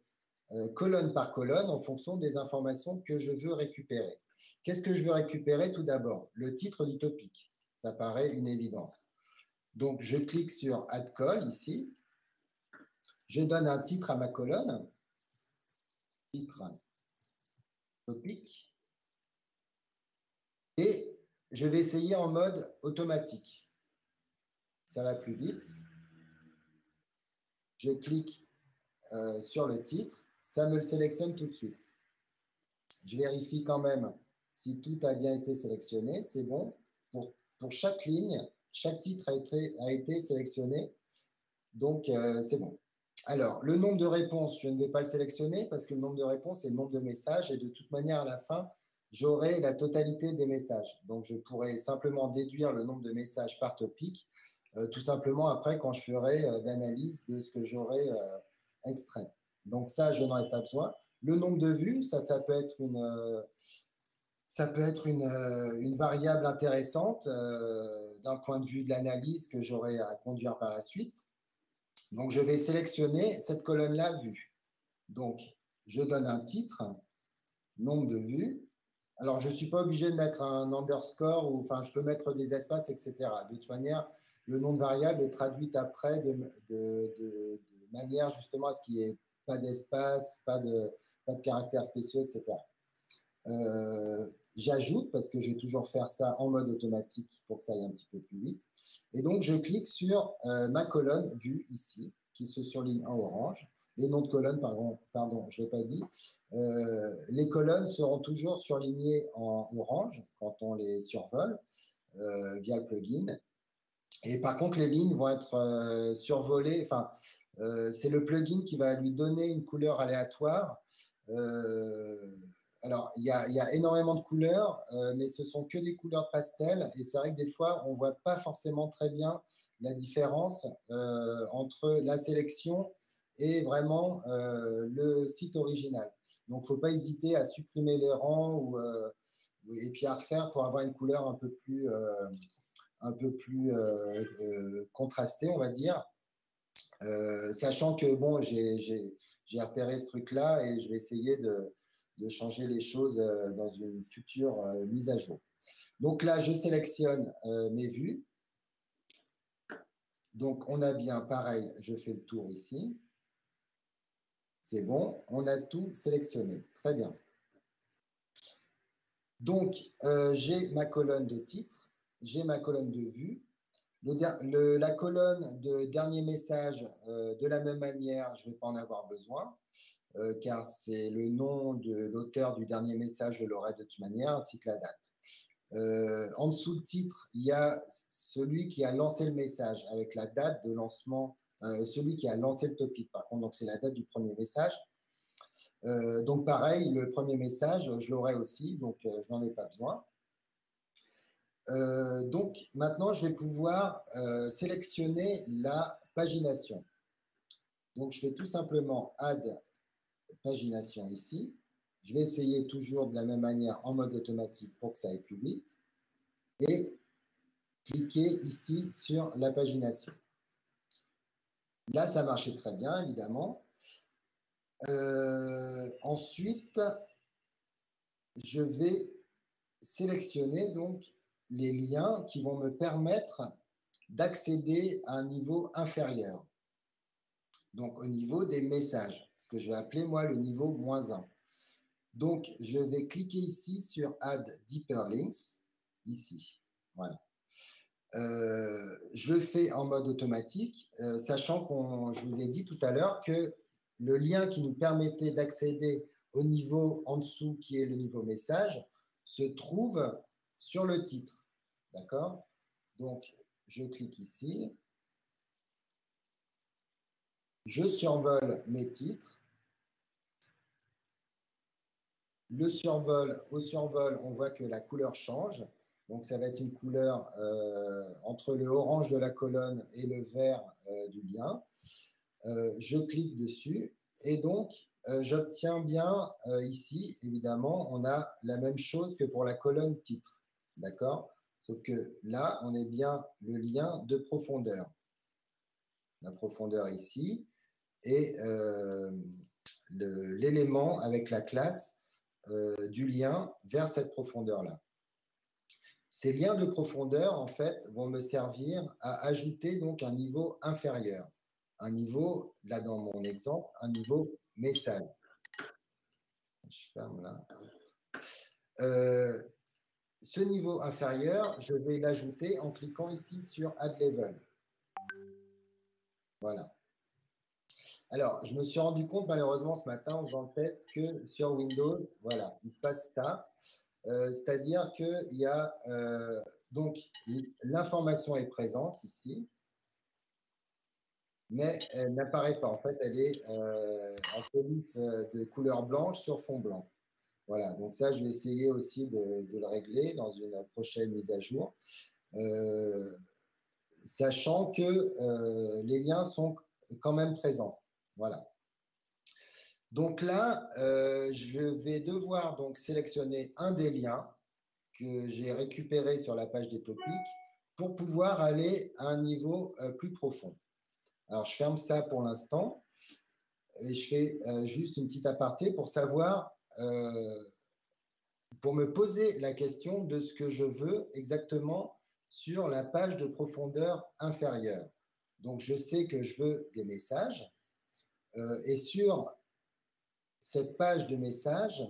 colonne par colonne en fonction des informations que je veux récupérer. Qu'est-ce que je veux récupérer tout d'abord? Le titre du topic. Ça paraît une évidence. Donc, je clique sur Add Call ici. Je donne un titre à ma colonne. Titre topic. Et je vais essayer en mode automatique. Ça va plus vite. Je clique sur le titre ça me le sélectionne tout de suite. Je vérifie quand même si tout a bien été sélectionné. C'est bon. Pour chaque ligne, chaque titre a été sélectionné. Donc, c'est bon. Alors, le nombre de réponses, je ne vais pas le sélectionner parce que le nombre de réponses, c'est le nombre de messages. Et de toute manière, à la fin, j'aurai la totalité des messages. Donc, je pourrais simplement déduire le nombre de messages par topic, tout simplement après quand je ferai l'analyse de ce que j'aurai extrait. Donc, ça, je n'en ai pas besoin. Le nombre de vues, ça peut être une variable intéressante d'un point de vue de l'analyse que j'aurai à conduire par la suite. Donc, je vais sélectionner cette colonne-là, vue. Donc, je donne un titre, nombre de vues. Alors, je ne suis pas obligé de mettre un underscore, ou, enfin, je peux mettre des espaces, etc. De toute manière, le nom de variable est traduit après de manière justement à ce qu'il n'y ait pas d'espace, pas de caractères spéciaux, etc. J'ajoute, parce que je vais toujours faire ça en mode automatique pour que ça aille un petit peu plus vite. Et donc, je clique sur ma colonne vue ici, qui se surligne en orange. Les noms de colonnes, pardon, je ne l'ai pas dit. Les colonnes seront toujours surlignées en orange quand on les survole via le plugin. Et par contre, les lignes vont être survolées. Enfin, c'est le plugin qui va lui donner une couleur aléatoire. Alors, il y a énormément de couleurs, mais ce sont que des couleurs pastel. Et c'est vrai que des fois, on ne voit pas forcément très bien la différence entre la sélection et vraiment le site original. Donc, il ne faut pas hésiter à supprimer les rangs et puis à refaire pour avoir une couleur un peu plus contrastée, on va dire. Sachant que, bon, j'ai repéré ce truc-là et je vais essayer de changer les choses dans une future mise à jour. Donc là, je sélectionne mes vues. Donc, on a bien, pareil, je fais le tour ici. C'est bon, on a tout sélectionné. Très bien. Donc, j'ai ma colonne de titre, j'ai ma colonne de vue. La colonne de dernier message, de la même manière, je ne vais pas en avoir besoin. Car c'est le nom de l'auteur du dernier message, je l'aurai de toute manière, ainsi que la date. En dessous le titre, il y a celui qui a lancé le message avec la date de lancement, celui qui a lancé le topic, par contre, donc c'est la date du premier message. Donc pareil, le premier message, je l'aurai aussi, donc je n'en ai pas besoin. Donc maintenant, je vais pouvoir sélectionner la pagination. Donc je fais tout simplement Add pagination ici. Je vais essayer toujours de la même manière en mode automatique pour que ça aille plus vite. Et cliquer ici sur la pagination. Là, ça marchait très bien, évidemment. Ensuite, je vais sélectionner donc les liens qui vont me permettre d'accéder à un niveau inférieur. Donc, au niveau des messages, ce que je vais appeler, moi, le niveau -1. Donc, je vais cliquer ici sur Add Deeper Links, ici. Voilà. Je le fais en mode automatique, sachant je vous ai dit tout à l'heure que le lien qui nous permettait d'accéder au niveau en dessous, qui est le niveau message, se trouve sur le titre. D'accord? Donc, je clique ici. Je survole mes titres. Au survol, on voit que la couleur change. Donc, ça va être une couleur entre le orange de la colonne et le vert du lien. Je clique dessus et donc, j'obtiens bien ici, évidemment, on a la même chose que pour la colonne titre. D'accord? Sauf que là, on est bien le lien de profondeur. La profondeur ici et l'élément avec la classe du lien vers cette profondeur-là. Ces liens de profondeur, en fait, vont me servir à ajouter donc un niveau inférieur. Un niveau, là dans mon exemple, un niveau message. Je ferme là. Ce niveau inférieur, je vais l'ajouter en cliquant ici sur Add Level. Voilà. Alors, je me suis rendu compte malheureusement ce matin en faisant le test que sur Windows, voilà, il fasse ça. C'est-à-dire qu'il y a donc l'information est présente ici, mais elle n'apparaît pas. En fait, elle est en police de couleur blanche sur fond blanc. Voilà, donc ça, je vais essayer aussi de le régler dans une prochaine mise à jour, sachant que les liens sont quand même présents. Voilà. Donc là, je vais devoir donc sélectionner un des liens que j'ai récupéré sur la page des topics pour pouvoir aller à un niveau plus profond. Alors, je ferme ça pour l'instant et je fais juste une petite aparté pour savoir, pour me poser la question de ce que je veux exactement sur la page de profondeur inférieure. Donc, je sais que je veux des messages et sur cette page de messages,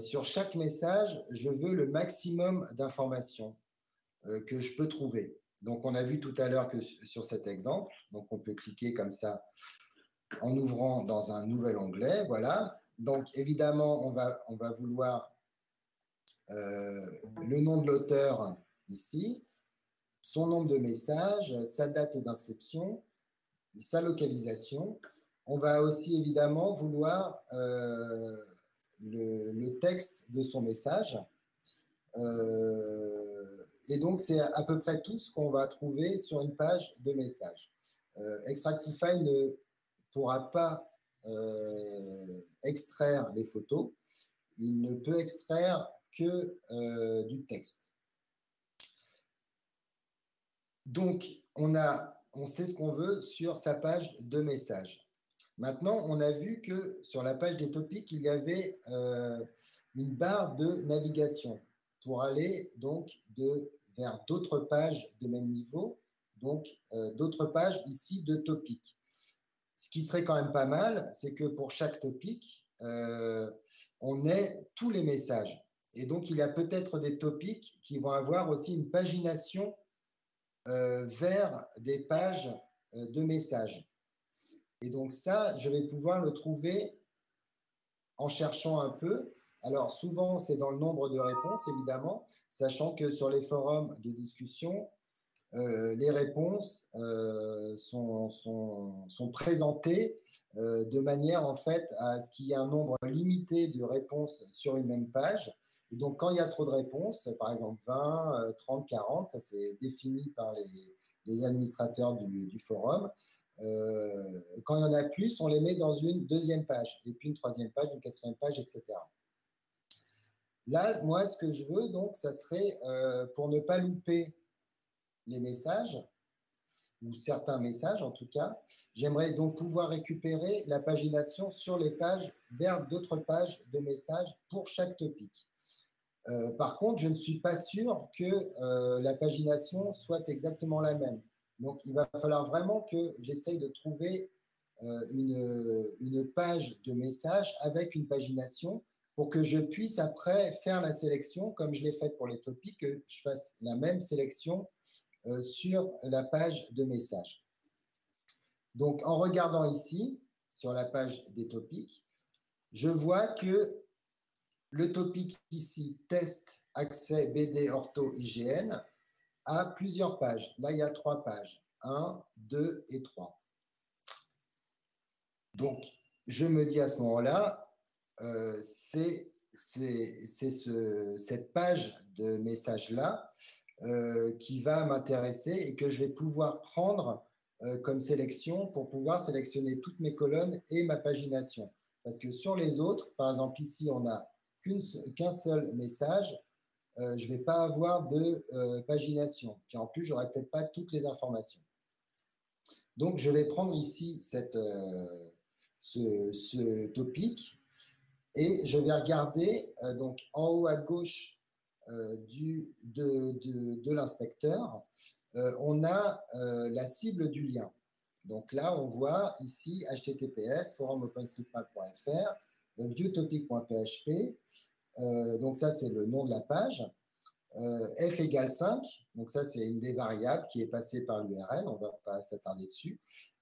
sur chaque message, je veux le maximum d'informations que je peux trouver. Donc, on a vu tout à l'heure que sur cet exemple, donc on peut cliquer comme ça en ouvrant dans un nouvel onglet. Voilà. Donc, évidemment, on va vouloir le nom de l'auteur ici, son nombre de messages, sa date d'inscription, sa localisation. On va aussi évidemment vouloir le texte de son message. Et donc, c'est à peu près tout ce qu'on va trouver sur une page de message. Extractify ne pourra pas extraire les photos. Il ne peut extraire que du texte. Donc, on sait ce qu'on veut sur sa page de message. Maintenant, on a vu que sur la page des topics, il y avait une barre de navigation pour aller donc vers d'autres pages de même niveau, donc d'autres pages ici de topics. Ce qui serait quand même pas mal, c'est que pour chaque topic, on ait tous les messages. Et donc, il y a peut-être des topics qui vont avoir aussi une pagination vers des pages de messages. Et donc ça, je vais pouvoir le trouver en cherchant un peu. Alors souvent, c'est dans le nombre de réponses, évidemment, sachant que sur les forums de discussion, les réponses sont présentées de manière en fait à ce qu'il y ait un nombre limité de réponses sur une même page. Et donc quand il y a trop de réponses, par exemple 20, 30, 40, ça c'est défini par les administrateurs du forum. Quand il y en a plus, on les met dans une deuxième page, et puis une troisième page, une quatrième page, etc. Là, moi, ce que je veux, donc, ça serait pour ne pas louper les messages, ou certains messages en tout cas, j'aimerais donc pouvoir récupérer la pagination sur les pages vers d'autres pages de messages pour chaque topic. Par contre, je ne suis pas sûr que la pagination soit exactement la même. Donc, il va falloir vraiment que j'essaye de trouver une page de message avec une pagination pour que je puisse après faire la sélection, comme je l'ai fait pour les topics, que je fasse la même sélection sur la page de message. Donc, en regardant ici, sur la page des topics, je vois que le topic ici, test, accès, BD, ortho, IGN, a plusieurs pages. Là, il y a 3 pages. 1, 2 et 3. Donc, je me dis à ce moment-là, c'est cette page de message-là qui va m'intéresser et que je vais pouvoir prendre comme sélection pour pouvoir sélectionner toutes mes colonnes et ma pagination. Parce que sur les autres, par exemple ici, on n'a qu'un seul message, je ne vais pas avoir de pagination. Puis en plus, je n'aurai peut-être pas toutes les informations. Donc, je vais prendre ici ce topic et je vais regarder donc en haut à gauche de l'inspecteur, on a la cible du lien. Donc là, on voit ici https forumopenstreetmap.fr, viewtopic.php. Donc ça, c'est le nom de la page. F égale 5, donc ça, c'est une des variables qui est passée par l'URL, on ne va pas s'attarder dessus.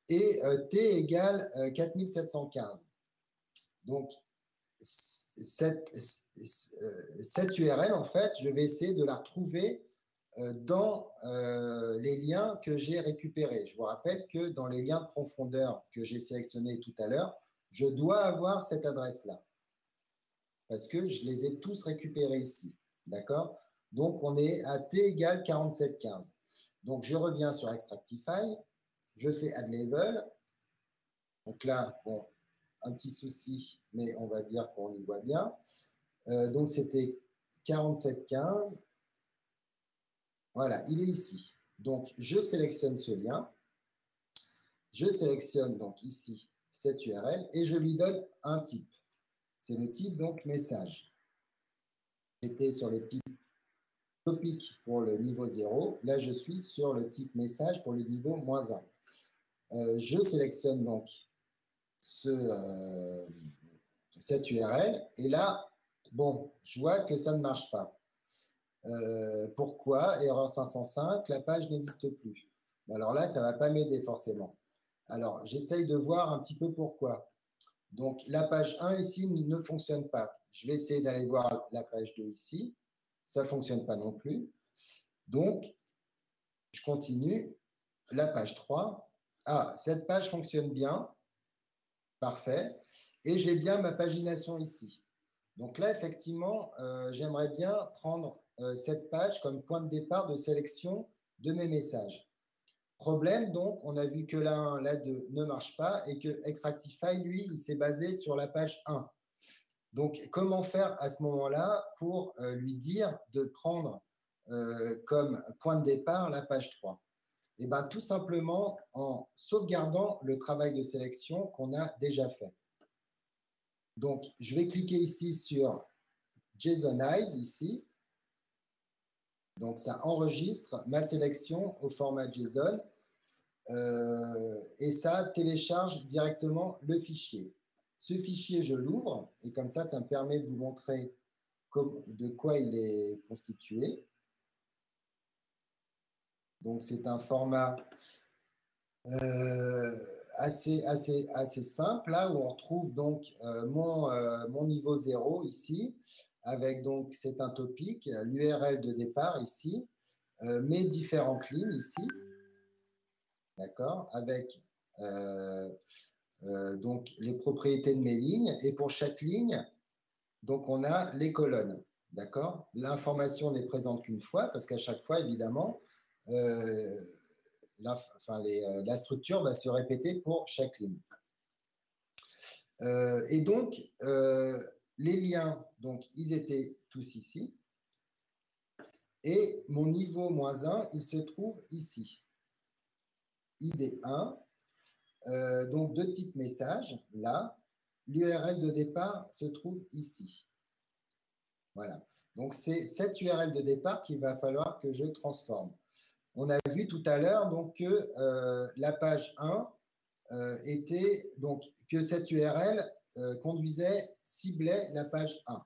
et T égale 4715. Donc, cette URL, en fait, je vais essayer de la retrouver dans les liens que j'ai récupérés. Je vous rappelle que dans les liens de profondeur que j'ai sélectionnés tout à l'heure, je dois avoir cette adresse-là parce que je les ai tous récupérés ici. D'accord? Donc, on est à T égale 4715. Donc, je reviens sur Extractify, je fais Add Level. Donc là, bon, un petit souci, mais on va dire qu'on y voit bien. Donc, c'était 4715. Voilà, il est ici. Donc, je sélectionne ce lien. Je sélectionne donc ici cette URL et je lui donne un type. C'est le type, donc, message. J'étais sur le type topic pour le niveau 0. Là, je suis sur le type message pour le niveau -1. Je sélectionne donc cette URL. Et là, bon, je vois que ça ne marche pas. Pourquoi? Erreur 505, la page n'existe plus. Alors là, ça ne va pas m'aider forcément. Alors, j'essaye de voir un petit peu pourquoi. Donc, la page 1 ici ne fonctionne pas. Je vais essayer d'aller voir la page 2 ici. Ça ne fonctionne pas non plus. Donc, je continue. La page 3. Ah, cette page fonctionne bien. Parfait. Et j'ai bien ma pagination ici. Donc là, effectivement, j'aimerais bien prendre cette page comme point de départ de sélection de mes messages. Problème, donc, on a vu que la 1, la 2 ne marche pas et que Extractify, lui, il s'est basé sur la page 1. Donc, comment faire à ce moment-là pour lui dire de prendre comme point de départ la page 3? Eh bien, tout simplement en sauvegardant le travail de sélection qu'on a déjà fait. Donc, je vais cliquer ici sur JSONize, ici. Donc, ça enregistre ma sélection au format JSON et ça télécharge directement le fichier. Ce fichier, je l'ouvre et comme ça me permet de vous montrer de quoi il est constitué. Donc, c'est un format assez simple, là, où on retrouve donc mon niveau 0 ici, avec donc, c'est un topic, l'URL de départ ici, mes différentes lignes ici, d'accord, avec donc les propriétés de mes lignes, et pour chaque ligne, donc on a les colonnes, d'accord. L'information n'est présente qu'une fois, parce qu'à chaque fois, évidemment, la structure va se répéter pour chaque ligne. Et donc, les liens, donc, ils étaient tous ici. Et mon niveau -1, il se trouve ici. ID1, donc de type message, là. L'URL de départ se trouve ici. Voilà. Donc, c'est cette URL de départ qu'il va falloir que je transforme. On a vu tout à l'heure donc que la page 1 était donc que cette URL ciblait la page 1.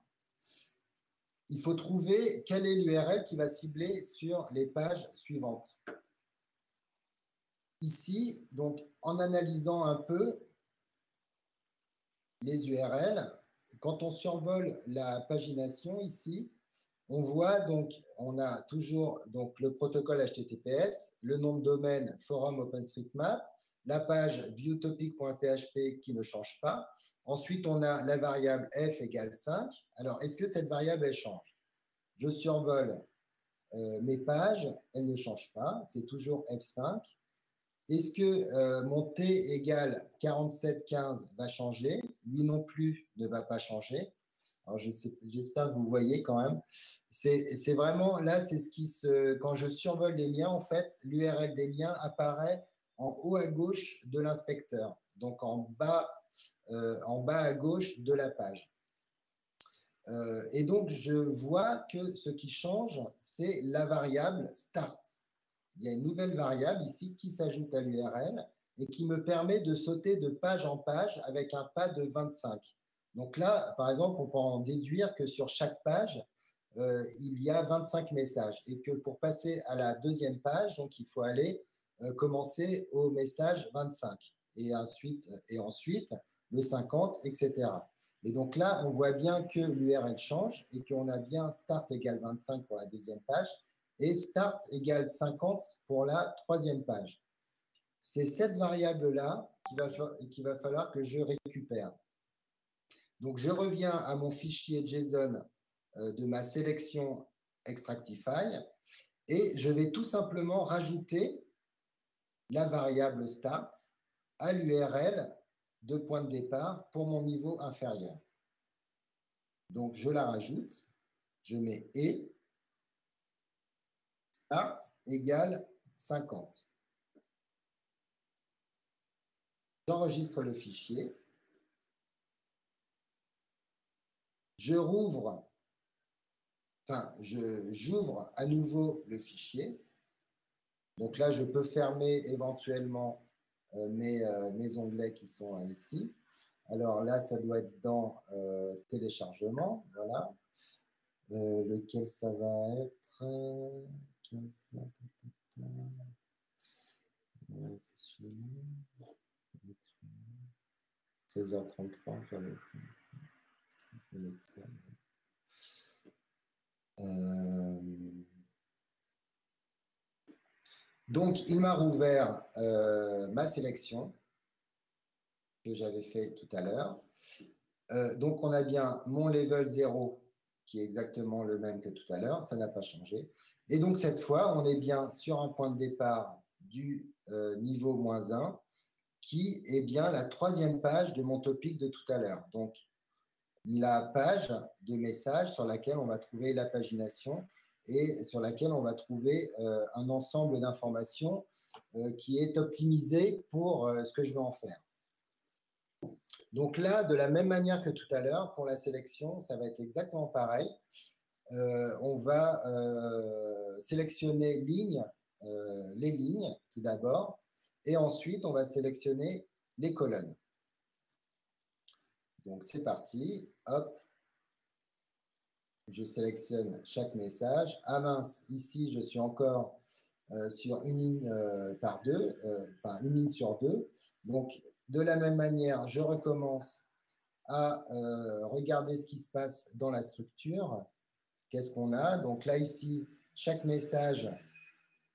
Il faut trouver quelle est l'URL qui va cibler sur les pages suivantes. Ici, donc en analysant un peu les URL, quand on survole la pagination ici, on voit donc, on a toujours donc, le protocole HTTPS, le nom de domaine forum OpenStreetMap, la page viewtopic.php qui ne change pas. Ensuite, on a la variable f égale 5. Alors, est-ce que cette variable, elle change? Je survole mes pages, elle ne change pas, c'est toujours f5. Est-ce que mon t égale 4715 va changer? Lui non plus ne va pas changer. Alors, j'espère que vous voyez quand même. C'est vraiment, là, c'est ce qui se... Quand je survole les liens, en fait, l'URL des liens apparaît en haut à gauche de l'inspecteur, donc en bas à gauche de la page. Et donc, je vois que ce qui change, c'est la variable start. Il y a une nouvelle variable ici qui s'ajoute à l'URL et qui me permet de sauter de page en page avec un pas de 25. Donc là, par exemple, on peut en déduire que sur chaque page, il y a 25 messages et que pour passer à la deuxième page, donc il faut aller commencer au message 25 et ensuite le 50, etc. Et donc là, on voit bien que l'URL change et qu'on a bien start égale 25 pour la deuxième page et start égale 50 pour la troisième page. C'est cette variable-là qu'il va falloir que je récupère. Donc, je reviens à mon fichier JSON de ma sélection Extractify et je vais tout simplement rajouter la variable start à l'URL de point de départ pour mon niveau inférieur. Donc, je la rajoute, je mets et start égale 50. J'enregistre le fichier. J'ouvre à nouveau le fichier. Donc là, je peux fermer éventuellement mes onglets qui sont ici. Alors là, ça doit être dans téléchargement. Voilà. Lequel ça va être 16h33, donc, il m'a rouvert ma sélection que j'avais fait tout à l'heure. Donc, on a bien mon level 0 qui est exactement le même que tout à l'heure, ça n'a pas changé. Et donc, cette fois, on est bien sur un point de départ du niveau -1 qui est bien la troisième page de mon topic de tout à l'heure. Donc, la page de message sur laquelle on va trouver la pagination et sur laquelle on va trouver un ensemble d'informations qui est optimisé pour ce que je vais en faire. Donc là, de la même manière que tout à l'heure, pour la sélection, ça va être exactement pareil. On va sélectionner les lignes tout d'abord, et ensuite, on va sélectionner les colonnes. Donc, c'est parti. Hop. Je sélectionne chaque message. Ah mince, ici, je suis encore sur une ligne par deux, enfin une ligne sur deux. Donc, de la même manière, je recommence à regarder ce qui se passe dans la structure. Qu'est-ce qu'on a? Donc là, ici, chaque message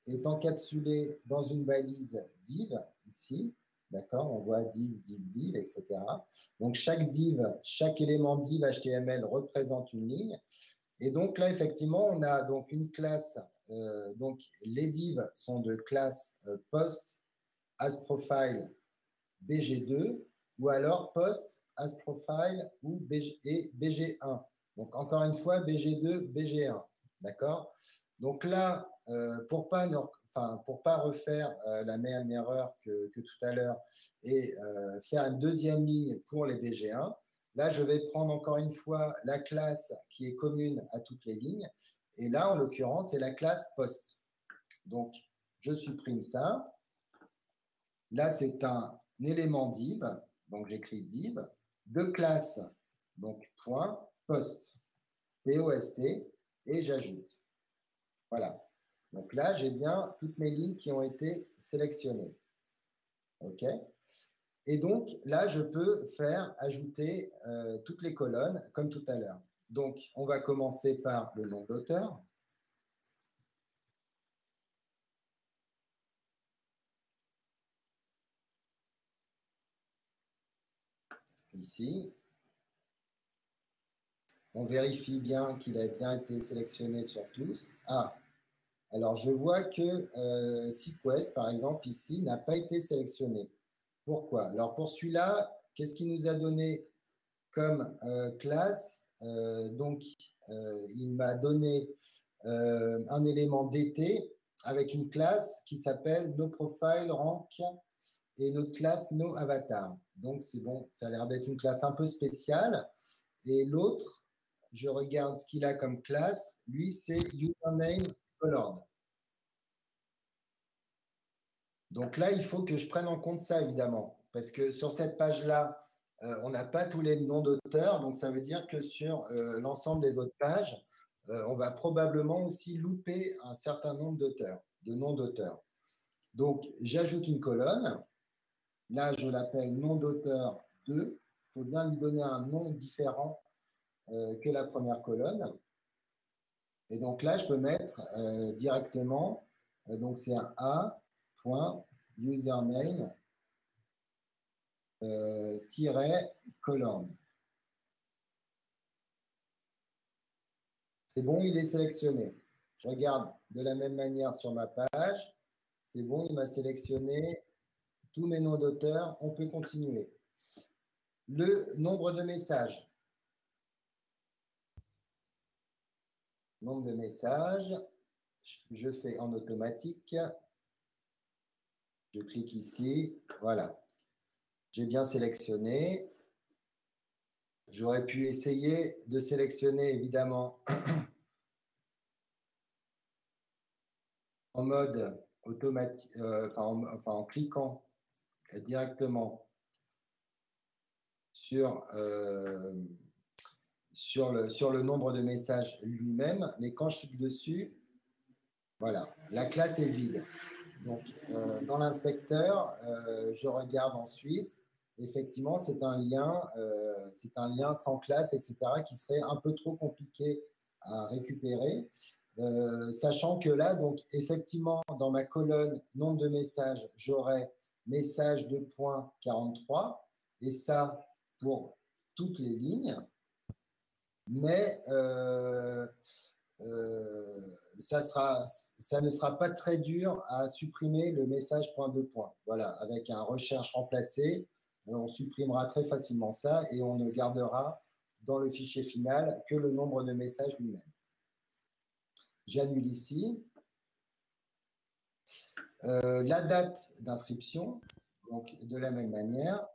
est encapsulé dans une balise div, ici. D'accord? On voit div, div, div, etc. Donc, chaque div, chaque élément div HTML représente une ligne. Et donc là, effectivement, on a donc une classe. Donc, les divs sont de classe post as profile BG2 ou alors post as profile ou BG1. Donc, encore une fois, BG2, BG1. D'accord? Donc là, pour pas refaire la même erreur que tout à l'heure et faire une deuxième ligne pour les BG1, là, je vais prendre encore une fois la classe qui est commune à toutes les lignes. Et là, en l'occurrence, c'est la classe post. Donc, je supprime ça. Là, c'est un élément div. Donc, j'écris div de classe, donc point post, P-O-S-T, et j'ajoute. Voilà. Donc là, j'ai bien toutes mes lignes qui ont été sélectionnées. OK? Et donc, là, je peux faire ajouter toutes les colonnes comme tout à l'heure. Donc, on va commencer par le nom de l'auteur. Ici. On vérifie bien qu'il a bien été sélectionné sur tous. Ah, alors je vois que Sequest, par exemple, ici, n'a pas été sélectionné. Pourquoi? Alors, pour celui-là, qu'est-ce qu'il nous a donné comme classe? Donc, il m'a donné un élément DT avec une classe qui s'appelle NoProfileRank et notre classe NoAvatar. Donc, c'est bon, ça a l'air d'être une classe un peu spéciale. Et l'autre, je regarde ce qu'il a comme classe. Lui, c'est username colored. Donc là, il faut que je prenne en compte ça, évidemment. Parce que sur cette page-là, on n'a pas tous les noms d'auteurs. Donc, ça veut dire que sur l'ensemble des autres pages, on va probablement aussi louper un certain nombre d'auteurs, de noms d'auteurs. Donc, j'ajoute une colonne. Là, je l'appelle nom d'auteur 2. Il faut bien lui donner un nom différent que la première colonne. Et donc là, je peux mettre directement, donc c'est un a.username colonne. C'est bon, il est sélectionné. Je regarde de la même manière sur ma page. C'est bon, il m'a sélectionné tous mes noms d'auteur. On peut continuer. Le nombre de messages. Nombre de messages. Je fais en automatique. Je clique ici. Voilà. J'ai bien sélectionné. J'aurais pu essayer de sélectionner, évidemment, en mode automatique, en cliquant directement sur le nombre de messages lui-même. Mais quand je clique dessus, voilà, la classe est vide. Donc, dans l'inspecteur, je regarde ensuite. Effectivement, c'est un lien sans classe, etc., qui serait un peu trop compliqué à récupérer. Sachant que là, donc, effectivement, dans ma colonne nombre de messages, j'aurai message 2.43, et ça pour toutes les lignes. Mais ça ne sera pas très dur à supprimer le message point deux points. Voilà, avec un recherche remplacé, on supprimera très facilement ça et on ne gardera dans le fichier final que le nombre de messages lui-même. J'annule ici. La date d'inscription, donc de la même manière.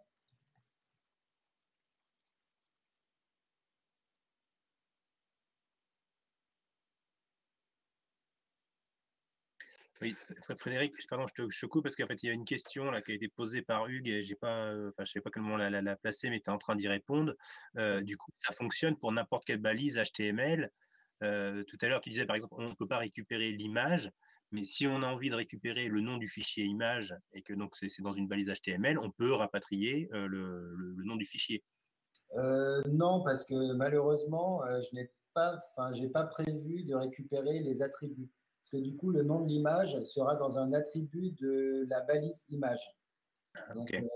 Oui, Frédéric, pardon, je te coupe parce qu'en fait, il y a une question là qui a été posée par Hugues et j'ai pas, je sais pas comment la placer, mais tu es en train d'y répondre. Du coup, ça fonctionne pour n'importe quelle balise HTML. Tout à l'heure, tu disais par exemple, on ne peut pas récupérer l'image, mais si on a envie de récupérer le nom du fichier image et que donc c'est dans une balise HTML, on peut rapatrier le nom du fichier. Non, parce que malheureusement, j'ai pas prévu de récupérer les attributs. Parce que du coup, le nom de l'image sera dans un attribut de la balise image. Donc, Okay.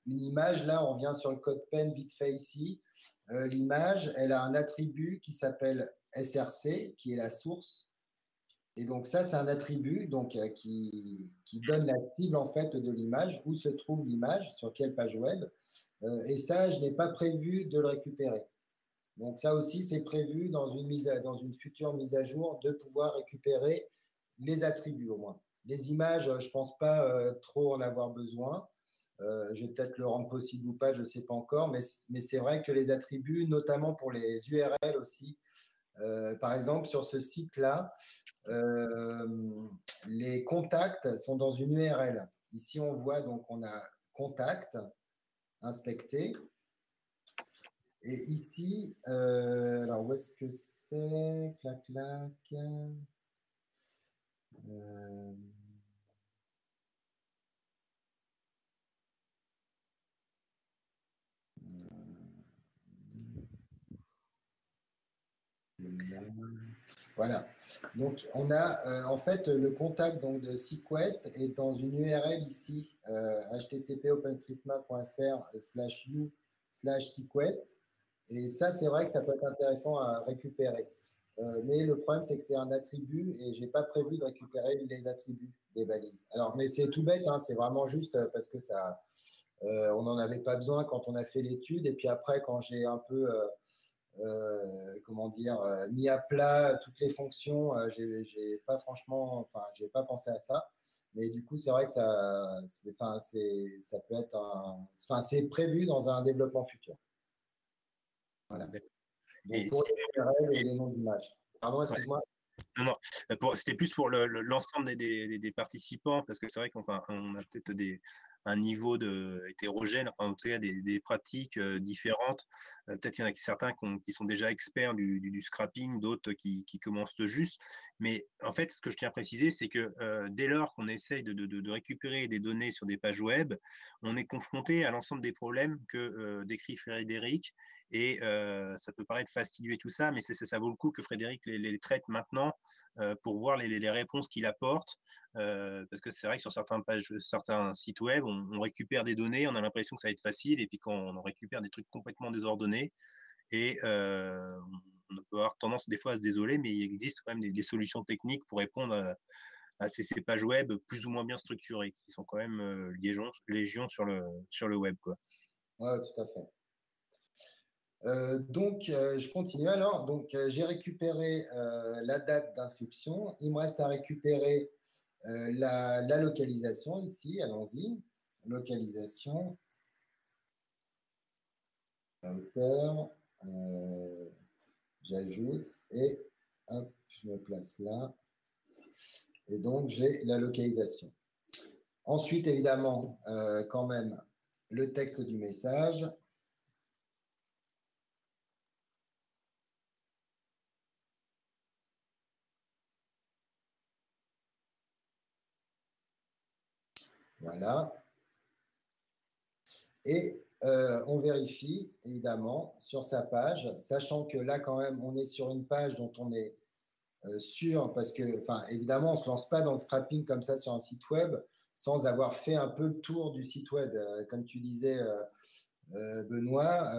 Une image, là, on vient sur le code PEN vite fait ici. L'image, elle a un attribut qui s'appelle SRC, qui est la source. Et donc ça, c'est un attribut donc, qui donne la cible en fait de l'image, où se trouve l'image, sur quelle page web. Et ça, je n'ai pas prévu de le récupérer. Donc ça aussi, c'est prévu dans une future mise à jour de pouvoir récupérer les attributs au moins. Les images, je ne pense pas trop en avoir besoin. Je vais peut-être le rendre possible ou pas, je ne sais pas encore, mais c'est vrai que les attributs, notamment pour les URL aussi, par exemple sur ce site-là, les contacts sont dans une URL. Ici, on voit donc on a contact, inspecté. Et ici, alors où est-ce que c'est? Clac, clac. Voilà. Donc, on a en fait le contact donc, de Sequest est dans une URL ici, http openstreetmap.fr/u/Sequest. Et ça, c'est vrai que ça peut être intéressant à récupérer. Mais le problème, c'est que c'est un attribut et je n'ai pas prévu de récupérer les attributs des balises. Alors, mais c'est tout bête, hein, c'est vraiment juste parce que ça, on n'en avait pas besoin quand on a fait l'étude. Et puis après, quand j'ai un peu mis à plat toutes les fonctions. J'ai pas franchement, enfin, j'ai pas pensé à ça. Mais du coup, c'est vrai que ça peut être c'est prévu dans un développement futur. Voilà. Donc, Et pour les URL et les noms d'images. Pardon, excuse-moi. Non, non, c'était plus pour l'ensemble des participants, parce que c'est vrai qu'on on a peut-être un niveau hétérogène, enfin, en tout cas des pratiques différentes. Peut-être qu'il y en a certains qui sont déjà experts du scrapping, d'autres qui commencent juste. Mais en fait, ce que je tiens à préciser, c'est que dès lors qu'on essaye de récupérer des données sur des pages web, on est confronté à l'ensemble des problèmes que décrit Frédéric. Et ça peut paraître fastidieux et tout ça, mais ça vaut le coup que Frédéric les traite maintenant pour voir les réponses qu'il apporte. Parce que c'est vrai que sur certains sites web, on récupère des données, on a l'impression que ça va être facile, et puis quand on récupère des trucs complètement désordonnés, et on peut avoir tendance des fois à se désoler, mais il existe quand même des solutions techniques pour répondre à ces pages web plus ou moins bien structurées, qui sont quand même légion sur le web, quoi. Ouais, tout à fait. Je continue alors. J'ai récupéré la date d'inscription. Il me reste à récupérer la localisation ici. Allons-y. Localisation, auteur, j'ajoute et hop, je me place là. Et donc, j'ai la localisation. Ensuite, évidemment, quand même, le texte du message. Voilà. Et on vérifie, évidemment, sur sa page, sachant que là, quand même, on est sur une page dont on est sûr, parce que, évidemment, on ne se lance pas dans le scrapping comme ça sur un site web sans avoir fait un peu le tour du site web. Comme tu disais, Benoît,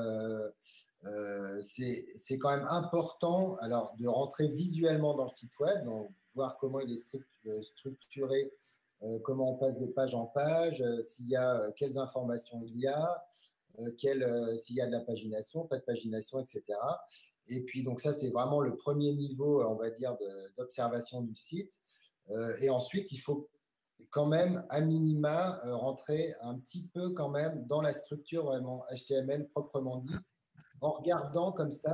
c'est quand même important alors, de rentrer visuellement dans le site web, donc voir comment il est structuré, comment on passe de page en page, s'il y a quelles informations il y a, s'il y a de la pagination, pas de pagination, etc. Et puis, donc ça, c'est vraiment le premier niveau, on va dire, d'observation du site. Et ensuite, il faut quand même, à minima, rentrer un petit peu quand même dans la structure vraiment HTML proprement dite, en regardant comme ça,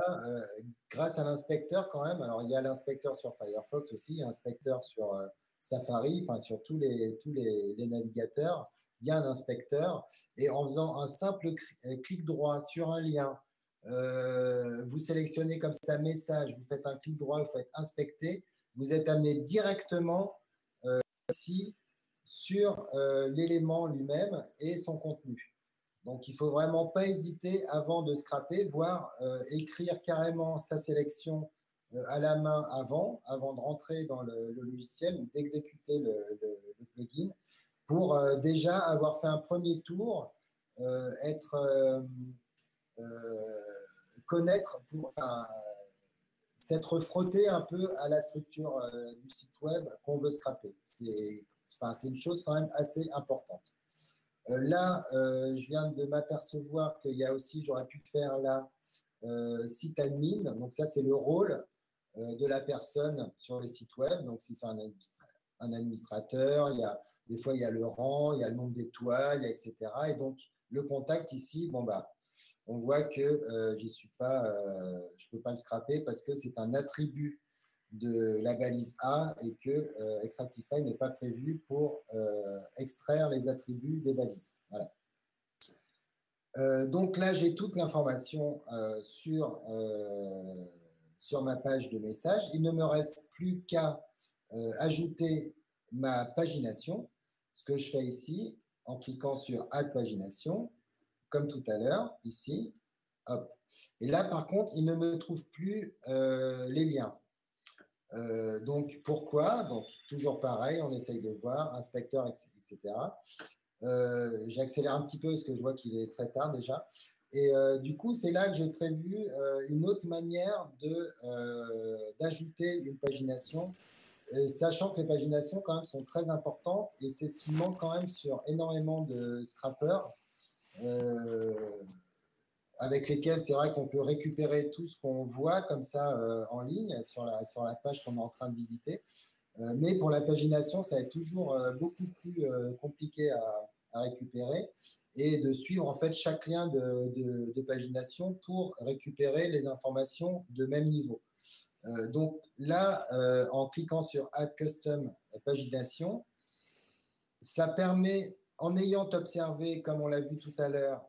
grâce à l'inspecteur quand même. Alors, il y a l'inspecteur sur Firefox aussi, il y a l'inspecteur sur Safari, enfin sur tous les navigateurs, il y a un inspecteur. Et en faisant un simple clic droit sur un lien, vous sélectionnez comme ça message, vous faites un clic droit, vous faites inspecter, vous êtes amené directement ici sur l'élément lui-même et son contenu. Donc, il ne faut vraiment pas hésiter avant de scraper, voire écrire carrément sa sélection à la main avant de rentrer dans le logiciel ou d'exécuter le plugin pour déjà avoir fait un premier tour, connaître, s'être frotté un peu à la structure du site web qu'on veut scraper. C'est une chose quand même assez importante. Là, je viens de m'apercevoir qu'il y a aussi, j'aurais pu faire là, site admin. Donc ça, c'est le rôle de la personne sur les sites web. Donc si c'est un administrateur, des fois, il y a le rang, il y a le nombre d'étoiles, etc. Et donc, le contact ici, on voit que je ne peux pas le scraper parce que c'est un attribut de la balise A et que Extractify n'est pas prévu pour extraire les attributs des balises. Voilà. Donc là, j'ai toute l'information sur ma page de message. Il ne me reste plus qu'à ajouter ma pagination, ce que je fais ici en cliquant sur Add pagination, comme tout à l'heure, ici. Hop. Et là, par contre, il ne me trouve plus les liens. Donc, pourquoi? Donc, toujours pareil, on essaye de voir, inspecteur, etc. J'accélère un petit peu parce que je vois qu'il est très tard déjà. Et du coup, c'est là que j'ai prévu une autre manière d'ajouter une pagination, sachant que les paginations quand même sont très importantes et c'est ce qui manque quand même sur énormément de scrappers avec lesquels c'est vrai qu'on peut récupérer tout ce qu'on voit comme ça en ligne sur la page qu'on est en train de visiter. Mais pour la pagination, ça va être toujours beaucoup plus compliqué à récupérer et de suivre en fait chaque lien de pagination pour récupérer les informations de même niveau. Donc là, en cliquant sur Add Custom Pagination, ça permet, en ayant observé, comme on l'a vu tout à l'heure,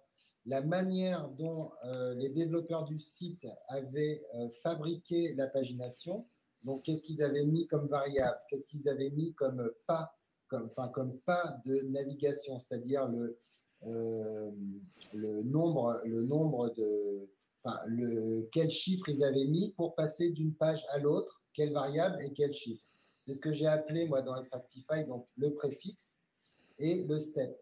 la manière dont les développeurs du site avaient fabriqué la pagination. Donc, qu'est-ce qu'ils avaient mis comme variable? Qu'est-ce qu'ils avaient mis comme pas, comme pas de navigation, c'est-à-dire le nombre de, quel chiffre ils avaient mis pour passer d'une page à l'autre, quelle variable et quel chiffre. C'est ce que j'ai appelé, moi, dans Extractify, donc le préfixe et le step.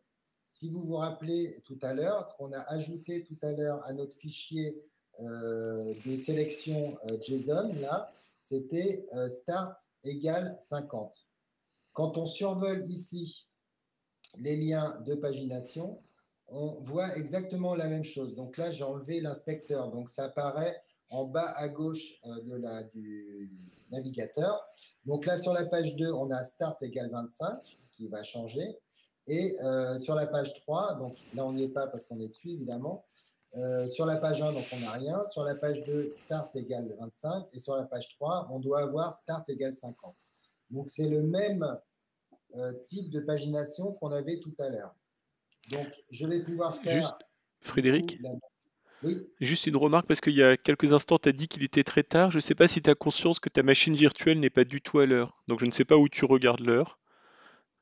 Si vous vous rappelez tout à l'heure, ce qu'on a ajouté tout à l'heure à notre fichier de sélection JSON, là, c'était start égale 50. Quand on survole ici les liens de pagination, on voit exactement la même chose. Donc là, j'ai enlevé l'inspecteur. Donc ça apparaît en bas à gauche du navigateur. Donc là, sur la page 2, on a start égale 25 qui va changer. Et sur la page 3, donc là, on n'y est pas parce qu'on est dessus, évidemment. Sur la page 1, donc on n'a rien. Sur la page 2, start égale 25. Et sur la page 3, on doit avoir start égale 50. Donc c'est le même type de pagination qu'on avait tout à l'heure. Donc, je vais pouvoir faire… Juste, Frédéric, oui. Juste une remarque, parce qu'il y a quelques instants, tu as dit qu'il était très tard. Je ne sais pas si tu as conscience que ta machine virtuelle n'est pas du tout à l'heure. Donc je ne sais pas où tu regardes l'heure.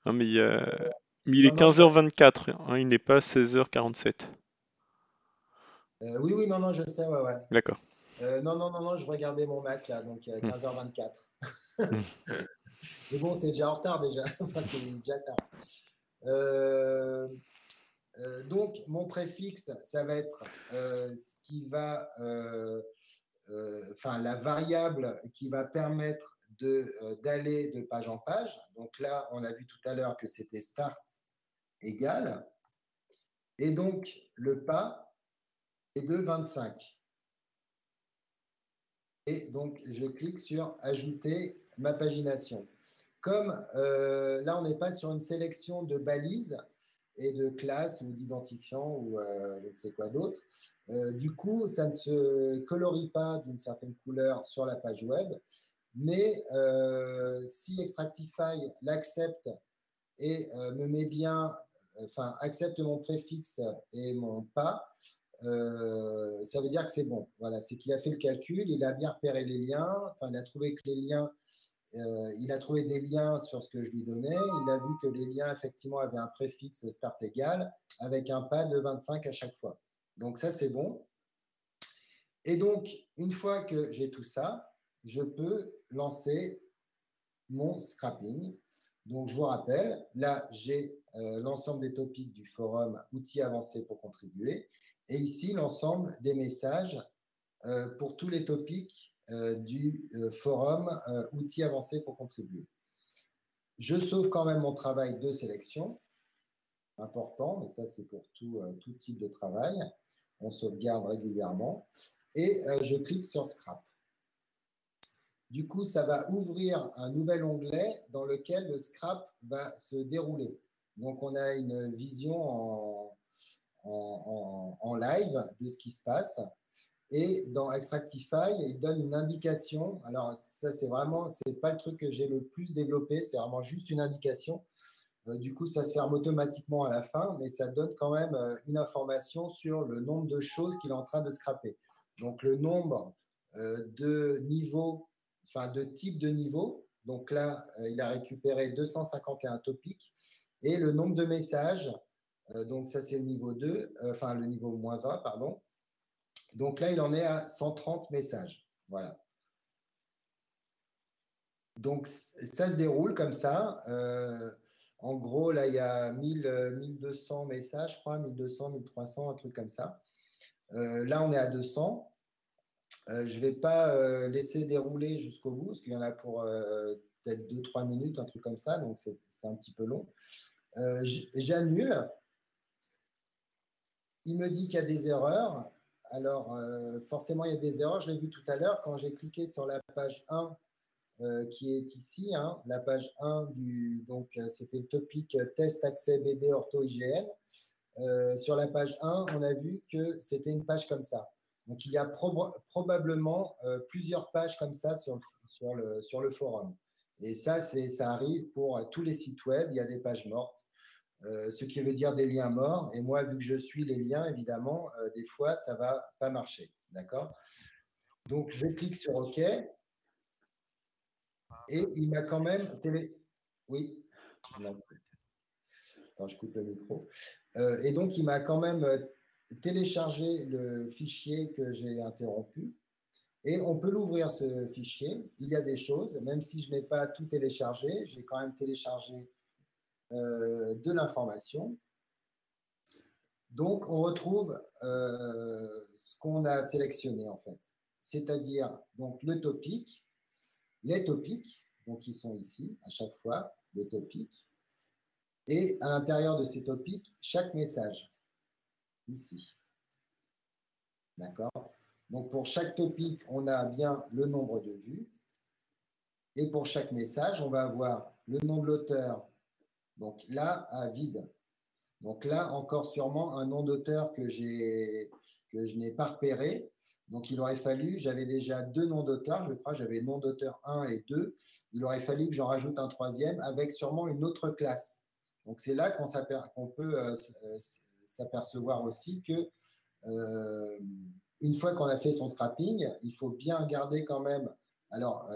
Hein, mais il est Non, 15h24, hein, il n'est pas 16h47. oui, non, je sais, ouais. D'accord. Non, je regardais mon Mac, là, donc 15h24. Mais bon, c'est déjà en retard, déjà. Enfin, c'est déjà tard. Donc, mon préfixe, ça va être ce qui va… la variable qui va permettre d'aller de page en page. Donc là, on a vu tout à l'heure que c'était start égale. Et donc, le pas est de 25. Et donc, je clique sur ajouter ma pagination. Comme là, on n'est pas sur une sélection de balises et de classes ou d'identifiants ou je ne sais quoi d'autre, du coup, ça ne se colorie pas d'une certaine couleur sur la page web. Mais si Extractify l'accepte et me met bien, accepte mon préfixe et mon pas, ça veut dire que c'est bon. Voilà, c'est qu'il a fait le calcul, il a bien repéré les liens, il a trouvé que les liens, il a trouvé des liens sur ce que je lui donnais, il a vu que les liens effectivement avaient un préfixe start égal avec un pas de 25 à chaque fois. Donc ça, c'est bon. Et donc, une fois que j'ai tout ça, je peux lancer mon scrapping. Donc, je vous rappelle, là, j'ai l'ensemble des topics du forum outils avancés pour contribuer. Et ici, l'ensemble des messages pour tous les topics du forum outils avancés pour contribuer. Je sauve quand même mon travail de sélection, important, mais ça, c'est pour tout type de travail. On sauvegarde régulièrement. Et je clique sur Scrap. Du coup, ça va ouvrir un nouvel onglet dans lequel le scrap va se dérouler. Donc, on a une vision en live de ce qui se passe. Et dans Extractify, il donne une indication. Alors, ça, c'est pas le truc que j'ai le plus développé, c'est vraiment juste une indication. Du coup, ça se ferme automatiquement à la fin, mais ça donne quand même une information sur le nombre de choses qu'il est en train de scraper. Donc, le nombre de niveaux, de types de niveaux. Donc là, il a récupéré 251 topics et le nombre de messages. Donc ça, c'est le niveau 2, le niveau -1, pardon. Donc là, il en est à 130 messages. Voilà. Donc ça se déroule comme ça. En gros, là, il y a 1200 messages, je crois, 1200, 1300, un truc comme ça. Là, on est à 200. Je ne vais pas laisser dérouler jusqu'au bout, parce qu'il y en a pour peut-être 2-3 minutes, un truc comme ça, donc c'est un petit peu long. J'annule. Il me dit qu'il y a des erreurs. Alors, forcément, il y a des erreurs. Je l'ai vu tout à l'heure quand j'ai cliqué sur la page 1 qui est ici. Hein, la page 1 donc c'était le topic test accès BD ortho IGN. Sur la page 1, on a vu que c'était une page comme ça. Donc, il y a probablement plusieurs pages comme ça sur le forum. Et ça arrive pour tous les sites web, il y a des pages mortes, ce qui veut dire des liens morts. Et moi, vu que je suis les liens, évidemment, des fois, ça ne va pas marcher. D'accord? Donc, je clique sur OK. Et il m'a quand même Oui. Non. Attends, je coupe le micro. Et donc, il m'a quand même téléchargé le fichier que j'ai interrompu. Et on peut l'ouvrir, ce fichier. Il y a des choses, même si je n'ai pas tout téléchargé, j'ai quand même téléchargé de l'information. Donc, on retrouve ce qu'on a sélectionné, en fait. C'est-à-dire donc le topic, les topics, donc ils sont ici à chaque fois, les topics. Et à l'intérieur de ces topics, chaque message, ici. D'accord? Donc, pour chaque topic, on a bien le nombre de vues. Et pour chaque message, on va avoir le nom de l'auteur. Donc là, à vide. Donc là, encore sûrement un nom d'auteur que je n'ai pas repéré. Donc il aurait fallu, j'avais déjà 2 noms d'auteur, je crois, j'avais nom d'auteur 1 et 2. Il aurait fallu que j'en rajoute un 3e avec sûrement une autre classe. Donc c'est là qu'on peut s'apercevoir aussi que une fois qu'on a fait son scrapping, il faut bien garder quand même. Alors,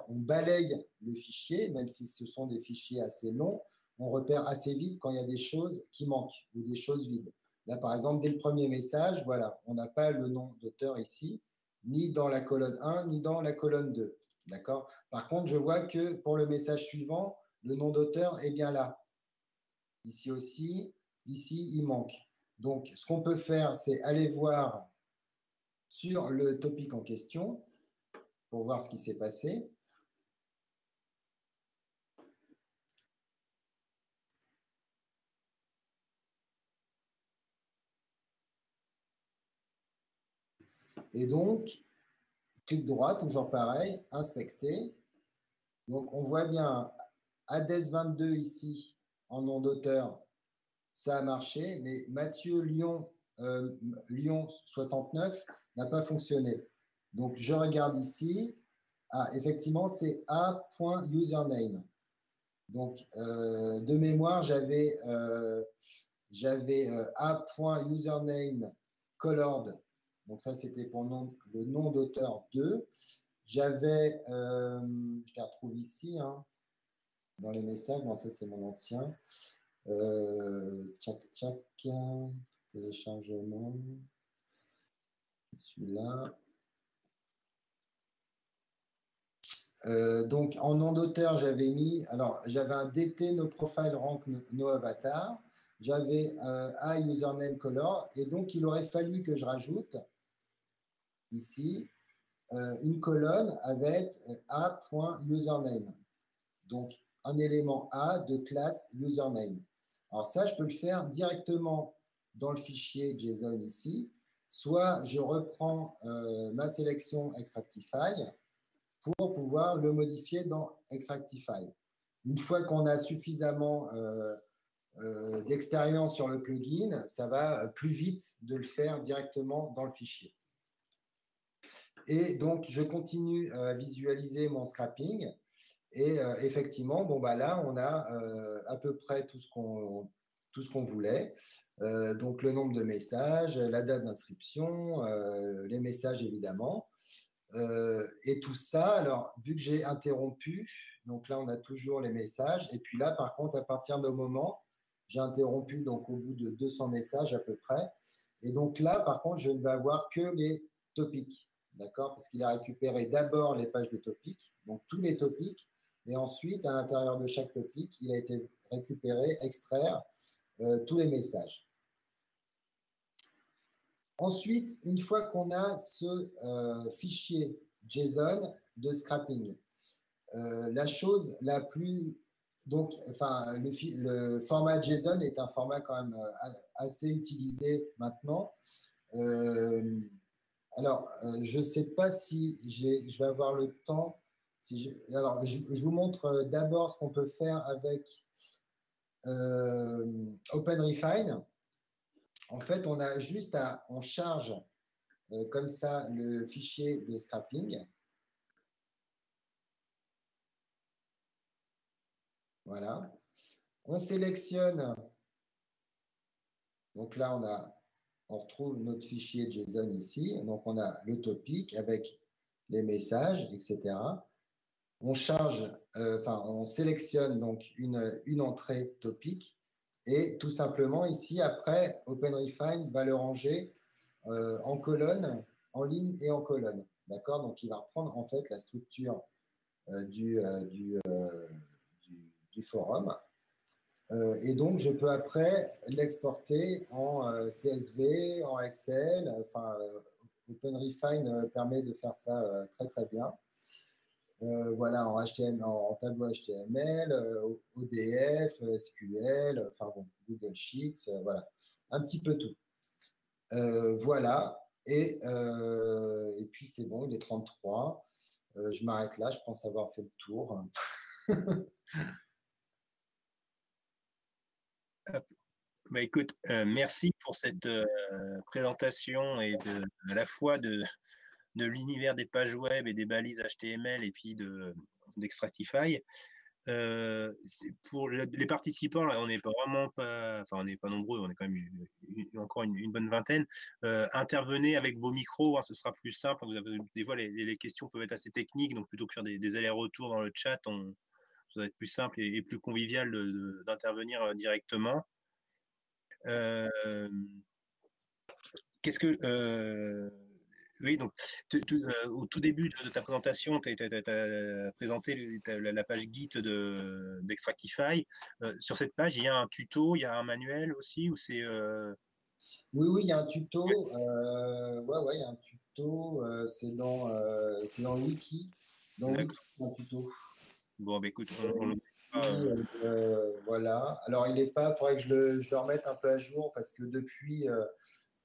on balaye le fichier, même si ce sont des fichiers assez longs, on repère assez vite quand il y a des choses qui manquent ou des choses vides. Là, par exemple, dès le premier message, voilà, on n'a pas le nom d'auteur ici, ni dans la colonne 1, ni dans la colonne 2. D'accord? Par contre, je vois que pour le message suivant, le nom d'auteur est bien là. Ici aussi, ici, il manque. Donc, ce qu'on peut faire, c'est aller voir sur le topic en question pour voir ce qui s'est passé. Et donc, clic droit, toujours pareil, inspecter. Donc, on voit bien Hades 22 ici, en nom d'auteur, ça a marché, mais Mathieu Lyon 69 n'a pas fonctionné. Donc, je regarde ici. Ah, effectivement, c'est a.username. Donc, de mémoire, j'avais a.username colored. Donc, ça, c'était pour le nom d'auteur 2. J'avais, je la retrouve ici, hein, dans les messages. Bon, ça, c'est mon ancien. Tchac, téléchargement. Celui-là. Donc, en nom d'auteur, j'avais mis, alors, j'avais un DT no profile rank no avatar, j'avais a username color, et donc, il aurait fallu que je rajoute ici une colonne avec a.username. Donc, un élément A de classe username. Alors ça, je peux le faire directement dans le fichier JSON ici, soit je reprends ma sélection Extractify pour pouvoir le modifier dans Extractify. Une fois qu'on a suffisamment d'expérience sur le plugin, ça va plus vite de le faire directement dans le fichier. Et donc, je continue à visualiser mon scrapping. Et effectivement, bon, bah là, on a à peu près tout ce qu'on voulait. Donc, le nombre de messages, la date d'inscription, les messages, évidemment. Et tout ça, alors, vu que j'ai interrompu, donc là, on a toujours les messages. Et puis là, par contre, à partir d'un moment, j'ai interrompu donc au bout de 200 messages à peu près. Et donc là, par contre, je ne vais avoir que les topics. D'accord? Parce qu'il a récupéré d'abord les pages de topics, donc tous les topics, et ensuite, à l'intérieur de chaque topic, il a été récupéré, extraire tous les messages. Ensuite, une fois qu'on a ce fichier JSON de scrapping, la chose la plus... Donc, enfin, le format JSON est un format quand même assez utilisé maintenant. Alors, je ne sais pas si je vais avoir le temps. Alors, je vous montre d'abord ce qu'on peut faire avec OpenRefine. En fait, on a juste on charge comme ça le fichier de scrapping. Voilà. On sélectionne. Donc là, on retrouve notre fichier JSON ici. Donc, on a le topic avec les messages, etc. On charge, on sélectionne donc une entrée topic et tout simplement ici, après, OpenRefine va le ranger en colonne, en ligne et en colonne. D'accord? Donc, il va reprendre en fait la structure du forum. Et donc, je peux après l'exporter en CSV, en Excel. Enfin, OpenRefine permet de faire ça très, très bien. Voilà, en HTML, en tableau HTML, ODF, SQL, enfin bon, Google Sheets, voilà, un petit peu tout. Voilà, et puis c'est bon, il est 33. Je m'arrête là, je pense avoir fait le tour. Bah, écoute, merci pour cette présentation et à la fois de l'univers des pages web et des balises HTML et puis d'Extractify. Pour les participants, là, on n'est vraiment pas, enfin, on n'est pas nombreux, on est quand même encore une bonne vingtaine. Intervenez avec vos micros, hein, ce sera plus simple. Des fois, les questions peuvent être assez techniques, donc plutôt que faire des allers-retours dans le chat, ça va être plus simple et plus convivial d'intervenir directement. Qu'est-ce que oui, donc au tout début de ta présentation, tu as présenté la page Git d'Extractify. Sur cette page, il y a un tuto, il y a un manuel aussi, ou c'est Oui, il y a un tuto. Ouais, il y a un tuto. C'est dans le wiki. Dans le wiki, d'accord. il y a un tuto. Bon, bah, écoute, on le Oui, voilà. Alors, il n'est pas. Il faudrait que je le remette un peu à jour parce que depuis,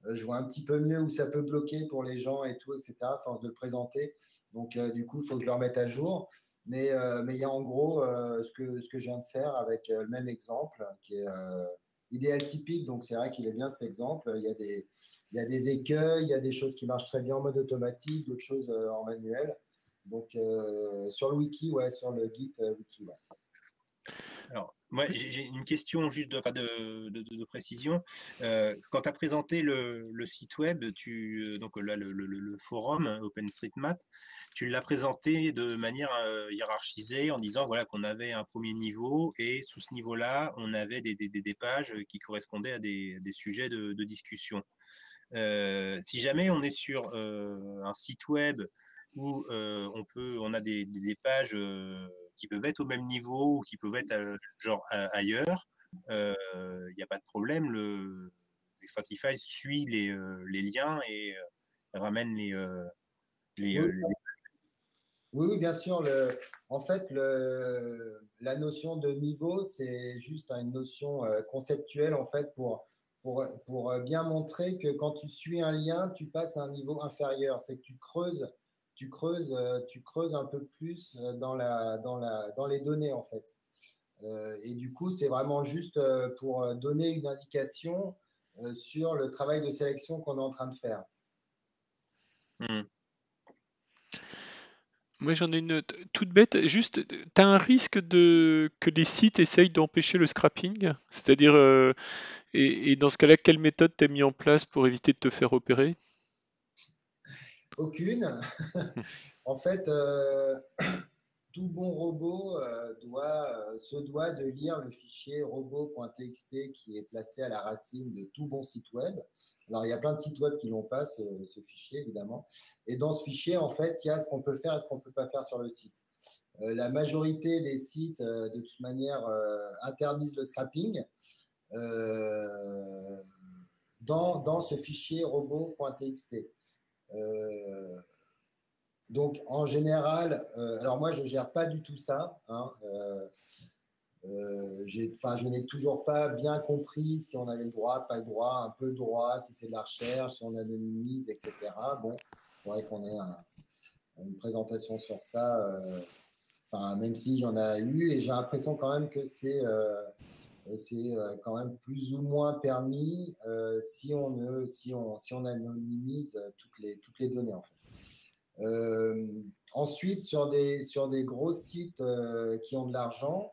je vois un petit peu mieux où ça peut bloquer pour les gens et tout, etc. À force de le présenter. Donc, du coup, il faut que je le remette à jour. Mais il y a en gros ce que je viens de faire avec le même exemple qui est idéal typique. Donc, c'est vrai qu'il est bien cet exemple. Il y a des écueils, il y a des choses qui marchent très bien en mode automatique, d'autres choses en manuel. Donc, sur le wiki, ouais, sur le Git wiki, ouais. Alors, moi, j'ai une question juste de précision. Quand tu as présenté le site web, donc là, le forum OpenStreetMap, tu l'as présenté de manière hiérarchisée en disant voilà, qu'on avait un premier niveau et sous ce niveau-là, on avait des pages qui correspondaient à des sujets de discussion. Si jamais on est sur un site web où on a des pages qui peuvent être au même niveau ou qui peuvent être ailleurs, il n'y a pas de problème. Extractify suit les liens et ramène les, Oui, euh, les- oui, bien sûr. En fait, la notion de niveau, c'est juste une notion conceptuelle en fait pour bien montrer que quand tu suis un lien, tu passes à un niveau inférieur. C'est que tu creuses un peu plus dans les données en fait. Et du coup, c'est vraiment juste pour donner une indication sur le travail de sélection qu'on est en train de faire. Hmm. Moi, j'en ai une toute bête. Juste, tu as un risque que les sites essayent d'empêcher le scrapping? C'est-à-dire, et dans ce cas-là, quelle méthode t'as mis en place pour éviter de te faire opérer? Aucune. En fait, tout bon robot se doit de lire le fichier robot.txt qui est placé à la racine de tout bon site web. Alors, il y a plein de sites web qui n'ont pas ce fichier, évidemment. Et dans ce fichier, en fait, il y a ce qu'on peut faire et ce qu'on ne peut pas faire sur le site. La majorité des sites, de toute manière, interdisent le scrapping dans ce fichier robot.txt. Donc, en général, alors moi, je ne gère pas du tout ça. Hein, je n'ai toujours pas bien compris si on avait le droit, pas le droit, un peu le droit, si c'est de la recherche, si on anonymise, etc. Bon, il faudrait qu'on ait une présentation sur ça. Même s'il y en a eu, et j'ai l'impression quand même que c'est quand même plus ou moins permis si on anonymise toutes les données en fait. Ensuite, sur des gros sites qui ont de l'argent,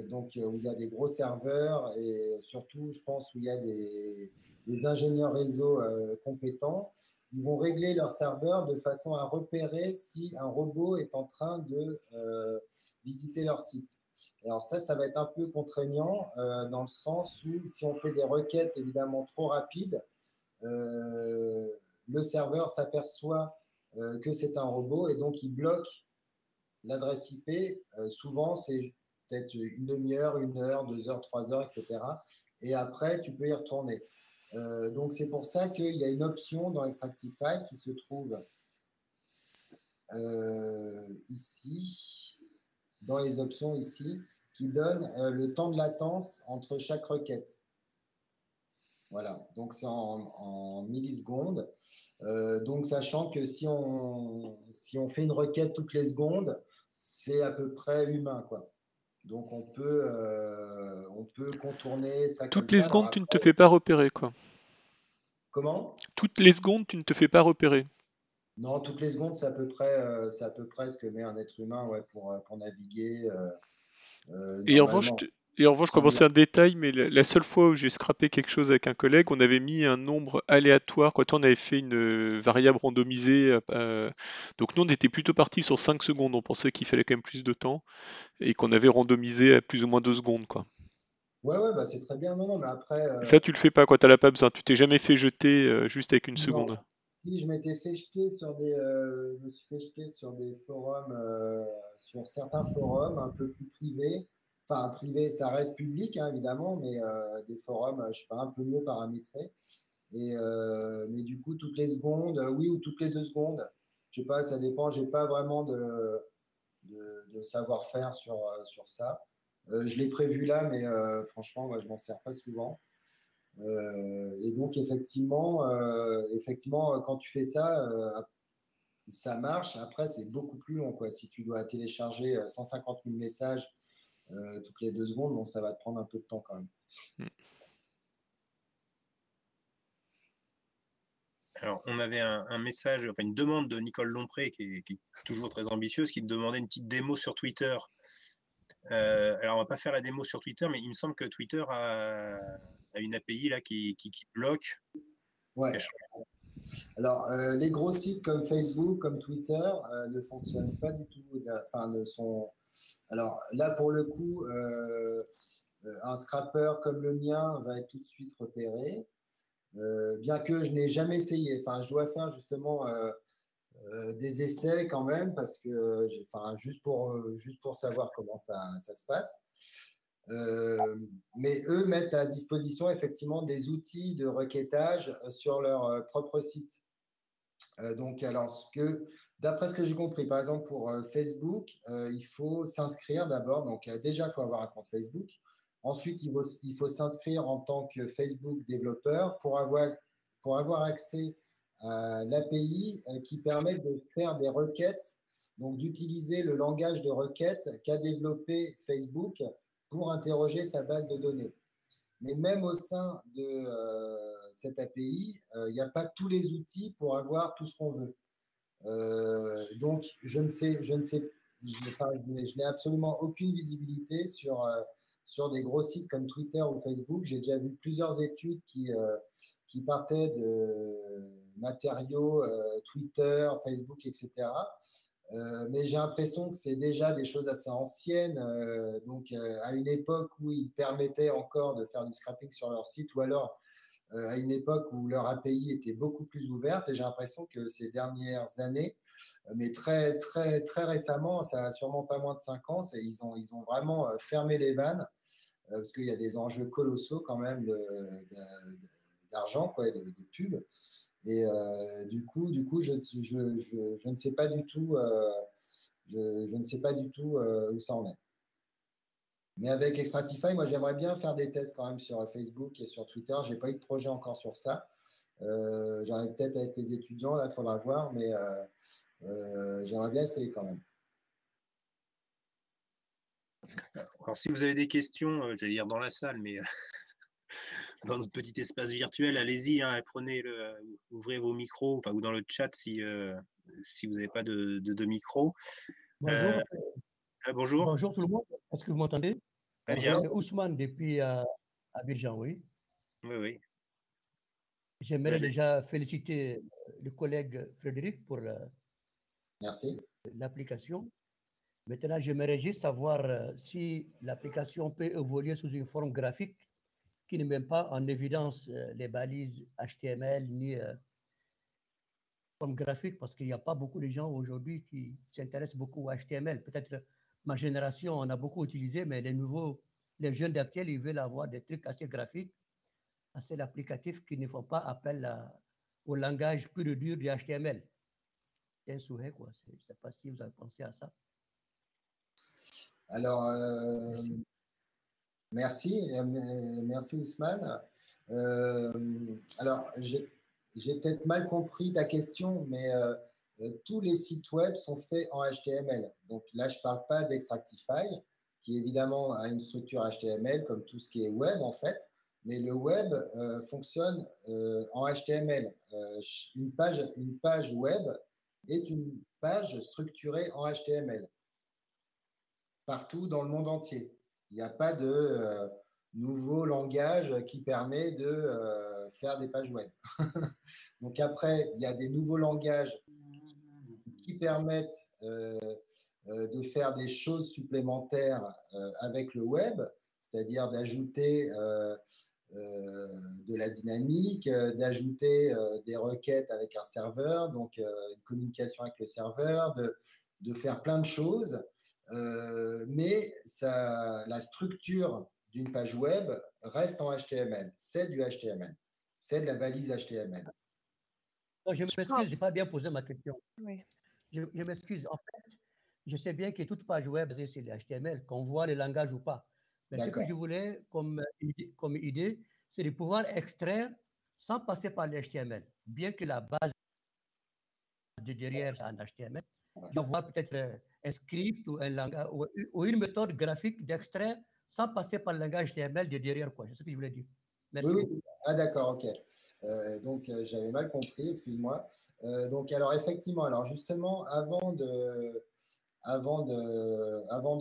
donc où il y a des gros serveurs et surtout, je pense, où il y a des ingénieurs réseau compétents, ils vont régler leur serveur de façon à repérer si un robot est en train de visiter leur site. Alors ça va être un peu contraignant dans le sens où si on fait des requêtes évidemment trop rapides, le serveur s'aperçoit que c'est un robot et donc il bloque l'adresse IP. Souvent, c'est peut-être une demi-heure, 1 heure, 2 heures, 3 heures, etc. Et après, tu peux y retourner. Donc, c'est pour ça qu'il y a une option dans Extractify qui se trouve ici, dans les options ici, qui donne le temps de latence entre chaque requête. Voilà, donc c'est en millisecondes. Donc, sachant que si on fait une requête toutes les secondes, c'est à peu près humain, quoi. Donc, on peut contourner ça comme Toutes les ça. Alors secondes, tu ne te après, fais pas repérer, quoi. comment? Toutes les secondes, tu ne te fais pas repérer. Non, toutes les secondes, c'est à peu près ce que met un être humain ouais, pour naviguer Et en revanche, normalement. je Sans commençais dire. un détail, mais la seule fois où j'ai scrappé quelque chose avec un collègue, on avait mis un nombre aléatoire. Quand on avait fait une variable randomisée, donc nous on était plutôt parti sur 5 secondes. On pensait qu'il fallait quand même plus de temps et qu'on avait randomisé à plus ou moins 2 secondes, quoi. Ouais, ouais, bah, c'est très bien. Non, non, mais après, Et ça, tu le fais pas quand t'as pas besoin. Tu t'es jamais fait jeter juste avec une non. seconde. Si je m'étais fait jeter je me suis fait jeter sur des forums, sur certains forums un peu plus privés. Enfin, privé, ça reste public, hein, évidemment, mais des forums, je sais pas, un peu mieux paramétrés. Mais du coup, toutes les secondes, oui, ou toutes les 2 secondes. Je sais pas, ça dépend. J'ai pas vraiment de savoir-faire sur ça. Je l'ai prévu là, mais franchement, moi, je m'en sers pas souvent. Et donc, effectivement, quand tu fais ça, ça marche. Après, c'est beaucoup plus long, quoi. Si tu dois télécharger 150 000 messages toutes les 2 secondes, bon, ça va te prendre un peu de temps quand même. Mm. Alors, on avait un message, enfin une demande de Nicole Lompré, qui est toujours très ambitieuse, qui demandait une petite démo sur Twitter. Alors, on va pas faire la démo sur Twitter, mais il me semble que Twitter a une API là qui bloque. Ouais. Alors, les gros sites comme Facebook, comme Twitter ne fonctionnent pas du tout. Enfin, ne sont. Alors là, pour le coup, un scrapper comme le mien va être tout de suite repéré. Bien que je n'ai jamais essayé. Enfin, je dois faire justement des essais quand même parce que, enfin, juste pour savoir comment ça se passe. Mais eux mettent à disposition effectivement des outils de requêtage sur leur propre site. Donc, alors, d'après ce que j'ai compris, par exemple pour Facebook, il faut s'inscrire d'abord. Donc, déjà, il faut avoir un compte Facebook. Ensuite, il faut s'inscrire en tant que Facebook développeur pour avoir accès à l'API qui permet de faire des requêtes, donc d'utiliser le langage de requête qu'a développé Facebook pour interroger sa base de données. Mais même au sein de cette API, il n'y a pas tous les outils pour avoir tout ce qu'on veut. Donc, je n'ai absolument aucune visibilité sur des gros sites comme Twitter ou Facebook. J'ai déjà vu plusieurs études qui partaient de matériaux Twitter, Facebook, etc. Mais j'ai l'impression que c'est déjà des choses assez anciennes, donc à une époque où ils permettaient encore de faire du scrapping sur leur site, ou alors à une époque où leur API était beaucoup plus ouverte. Et j'ai l'impression que ces dernières années, mais très, très, très récemment, ça a sûrement pas moins de 5 ans, ils ont vraiment fermé les vannes, parce qu'il y a des enjeux colossaux quand même d'argent, quoi, de pubs. Et du coup, je ne sais pas du tout, je ne sais pas du tout où ça en est. Mais avec Extractify, moi, j'aimerais bien faire des tests quand même sur Facebook et sur Twitter. Je n'ai pas eu de projet encore sur ça. J'en ai peut-être avec les étudiants, là, il faudra voir, mais j'aimerais bien essayer quand même. Alors, si vous avez des questions, j'allais dire dans la salle, mais dans notre petit espace virtuel, allez-y, hein, ouvrez vos micros, enfin, ou dans le chat si vous n'avez pas de micro. Bonjour. Bonjour. Bonjour tout le monde. Est-ce que vous m'entendez? Très bien. C'est Ousmane depuis Abidjan, oui. Oui, oui. J'aimerais déjà féliciter le collègue Frédéric pour Merci. l'application. Maintenant, j'aimerais juste savoir si l'application peut évoluer sous une forme graphique qui ne met pas en évidence les balises HTML ni forme graphique, parce qu'il n'y a pas beaucoup de gens aujourd'hui qui s'intéressent beaucoup à HTML. Peut-être ma génération en a beaucoup utilisé, mais les jeunes d'actuels, ils veulent avoir des trucs assez graphiques, assez applicatifs qui ne font pas appel au langage pur et dur du HTML. C'est un souhait, quoi. Je ne sais pas si vous avez pensé à ça. Alors, merci Ousmane. Alors, j'ai peut-être mal compris ta question, mais tous les sites web sont faits en HTML. Donc là, je ne parle pas d'Extractify, qui évidemment a une structure HTML comme tout ce qui est web en fait, mais le web fonctionne en HTML. Une page web est une page structurée en HTML partout dans le monde entier. Il n'y a pas de nouveau langage qui permet de faire des pages web. Donc après, il y a des nouveaux langages qui permettent de faire des choses supplémentaires avec le web, c'est-à-dire d'ajouter de la dynamique, d'ajouter des requêtes avec un serveur, donc une communication avec le serveur, de faire plein de choses. Mais la structure d'une page web reste en HTML. C'est du HTML. C'est de la balise HTML. Non, je m'excuse, je n'ai pas bien posé ma question. Oui. Je m'excuse. En fait, je sais bien que toute page web, c'est le HTML, qu'on voit le langage ou pas. Mais ce que je voulais comme idée, c'est de pouvoir extraire sans passer par le HTML. Bien que la base de derrière, c'est en HTML, d'avoir peut-être un script ou un langage ou une méthode graphique d'extraire sans passer par le langage HTML de derrière, quoi. C'est ce que je voulais dire. Merci. Oui, oui. Ah d'accord, ok. Donc j'avais mal compris, excuse-moi. Donc alors effectivement, alors justement, avant de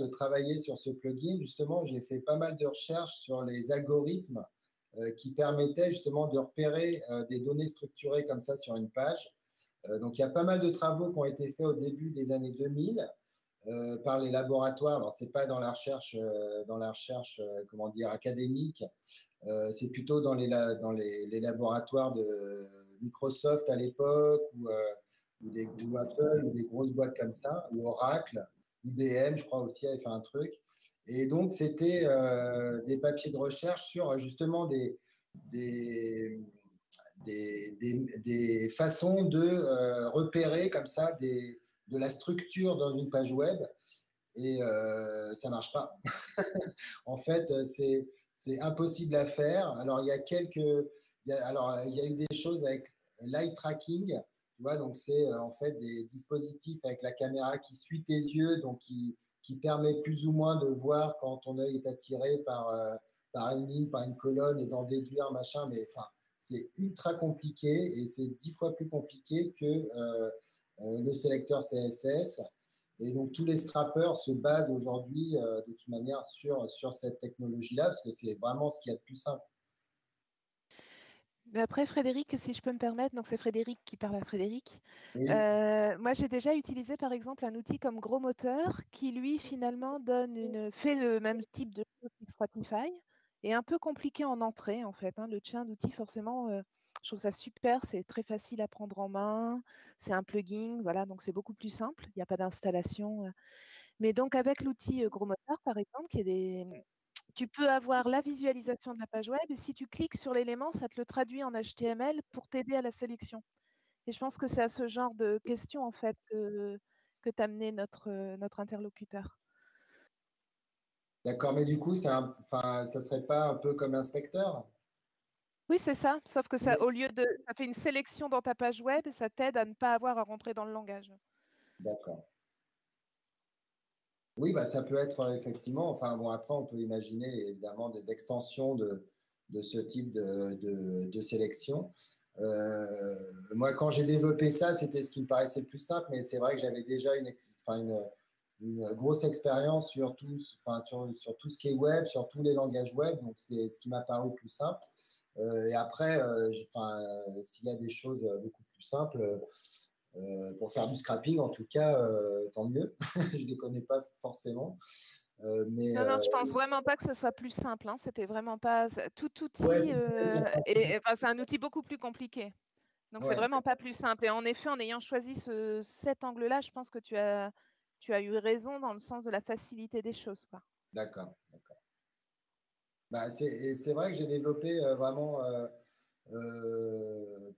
travailler sur ce plugin, justement, j'ai fait pas mal de recherches sur les algorithmes qui permettaient justement de repérer des données structurées comme ça sur une page. Donc il y a pas mal de travaux qui ont été faits au début des années 2000 par les laboratoires. Alors c'est pas dans la recherche, comment dire, académique. C'est plutôt dans les laboratoires de Microsoft à l'époque ou Apple ou des grosses boîtes comme ça, ou Oracle, IBM, je crois aussi, avait fait un truc. Et donc, c'était des papiers de recherche sur justement des façons de repérer comme ça de la structure dans une page web. Et ça ne marche pas. En fait, c'est impossible à faire. Alors, il y a eu des choses avec l'eye tracking, tu vois, donc c'est en fait des dispositifs avec la caméra qui suit tes yeux, donc qui permet plus ou moins de voir quand ton œil est attiré par une ligne, par une colonne et d'en déduire, machin, mais enfin, c'est ultra compliqué et c'est 10 fois plus compliqué que le sélecteur CSS. Et donc, tous les scrappers se basent aujourd'hui, de toute manière, sur cette technologie-là, parce que c'est vraiment ce qu'il y a de plus simple. Mais après, Frédéric, si je peux me permettre, donc c'est Frédéric qui parle à Frédéric. Oui. Moi, j'ai déjà utilisé, par exemple, un outil comme Gros Moteur qui, lui, finalement, fait le même type de choses qu'Extractify et un peu compliqué en entrée, en fait. Le tien d'outil, forcément, je trouve ça super. C'est très facile à prendre en main. C'est un plugin, voilà, donc c'est beaucoup plus simple. Il n'y a pas d'installation. Mais donc, avec l'outil Gros Moteur, par exemple, tu peux avoir la visualisation de la page web et si tu cliques sur l'élément, ça te le traduit en HTML pour t'aider à la sélection. Et je pense que c'est à ce genre de questions en fait que t'amenait notre interlocuteur. D'accord, mais du coup, ça serait pas un peu comme inspecteur? Oui, c'est ça, sauf que ça, ça fait une sélection dans ta page web et ça t'aide à ne pas avoir à rentrer dans le langage. D'accord. Oui, bah, ça peut être effectivement, enfin bon, après on peut imaginer évidemment des extensions de ce type de sélection. Euh, Moi, quand j'ai développé ça, c'était ce qui me paraissait le plus simple, mais c'est vrai que j'avais déjà une grosse expérience sur tout, enfin, sur tout ce qui est web, sur tous les langages web, donc c'est ce qui m'a paru plus simple. Et après, s'il y a des choses beaucoup plus simples, pour faire du scrapping, en tout cas, tant mieux. Je ne les connais pas forcément. Mais Non, je pense vraiment pas que ce soit plus simple, hein. C'était vraiment pas tout outil, ouais, enfin, c'est un outil beaucoup plus compliqué. Donc c'est ouais, vraiment pas plus simple. Et en effet, en ayant choisi cet angle-là, je pense que tu as eu raison dans le sens de la facilité des choses, quoi. d'accord. Bah, c'est vrai que j'ai développé vraiment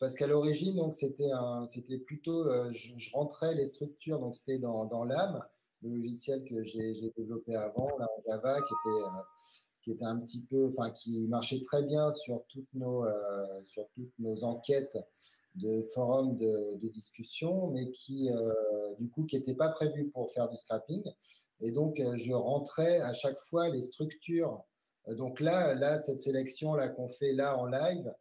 parce qu'à l'origine, donc c'était plutôt, je rentrais les structures, donc c'était dans LAM, le logiciel que j'ai développé avant, là, en Java, qui était un petit peu, enfin, qui marchait très bien sur toutes nos enquêtes de forums de discussion, mais du coup, qui n'était pas prévu pour faire du scrapping. Et donc, je rentrais à chaque fois les structures. Donc là, cette sélection-là qu'on fait là en live,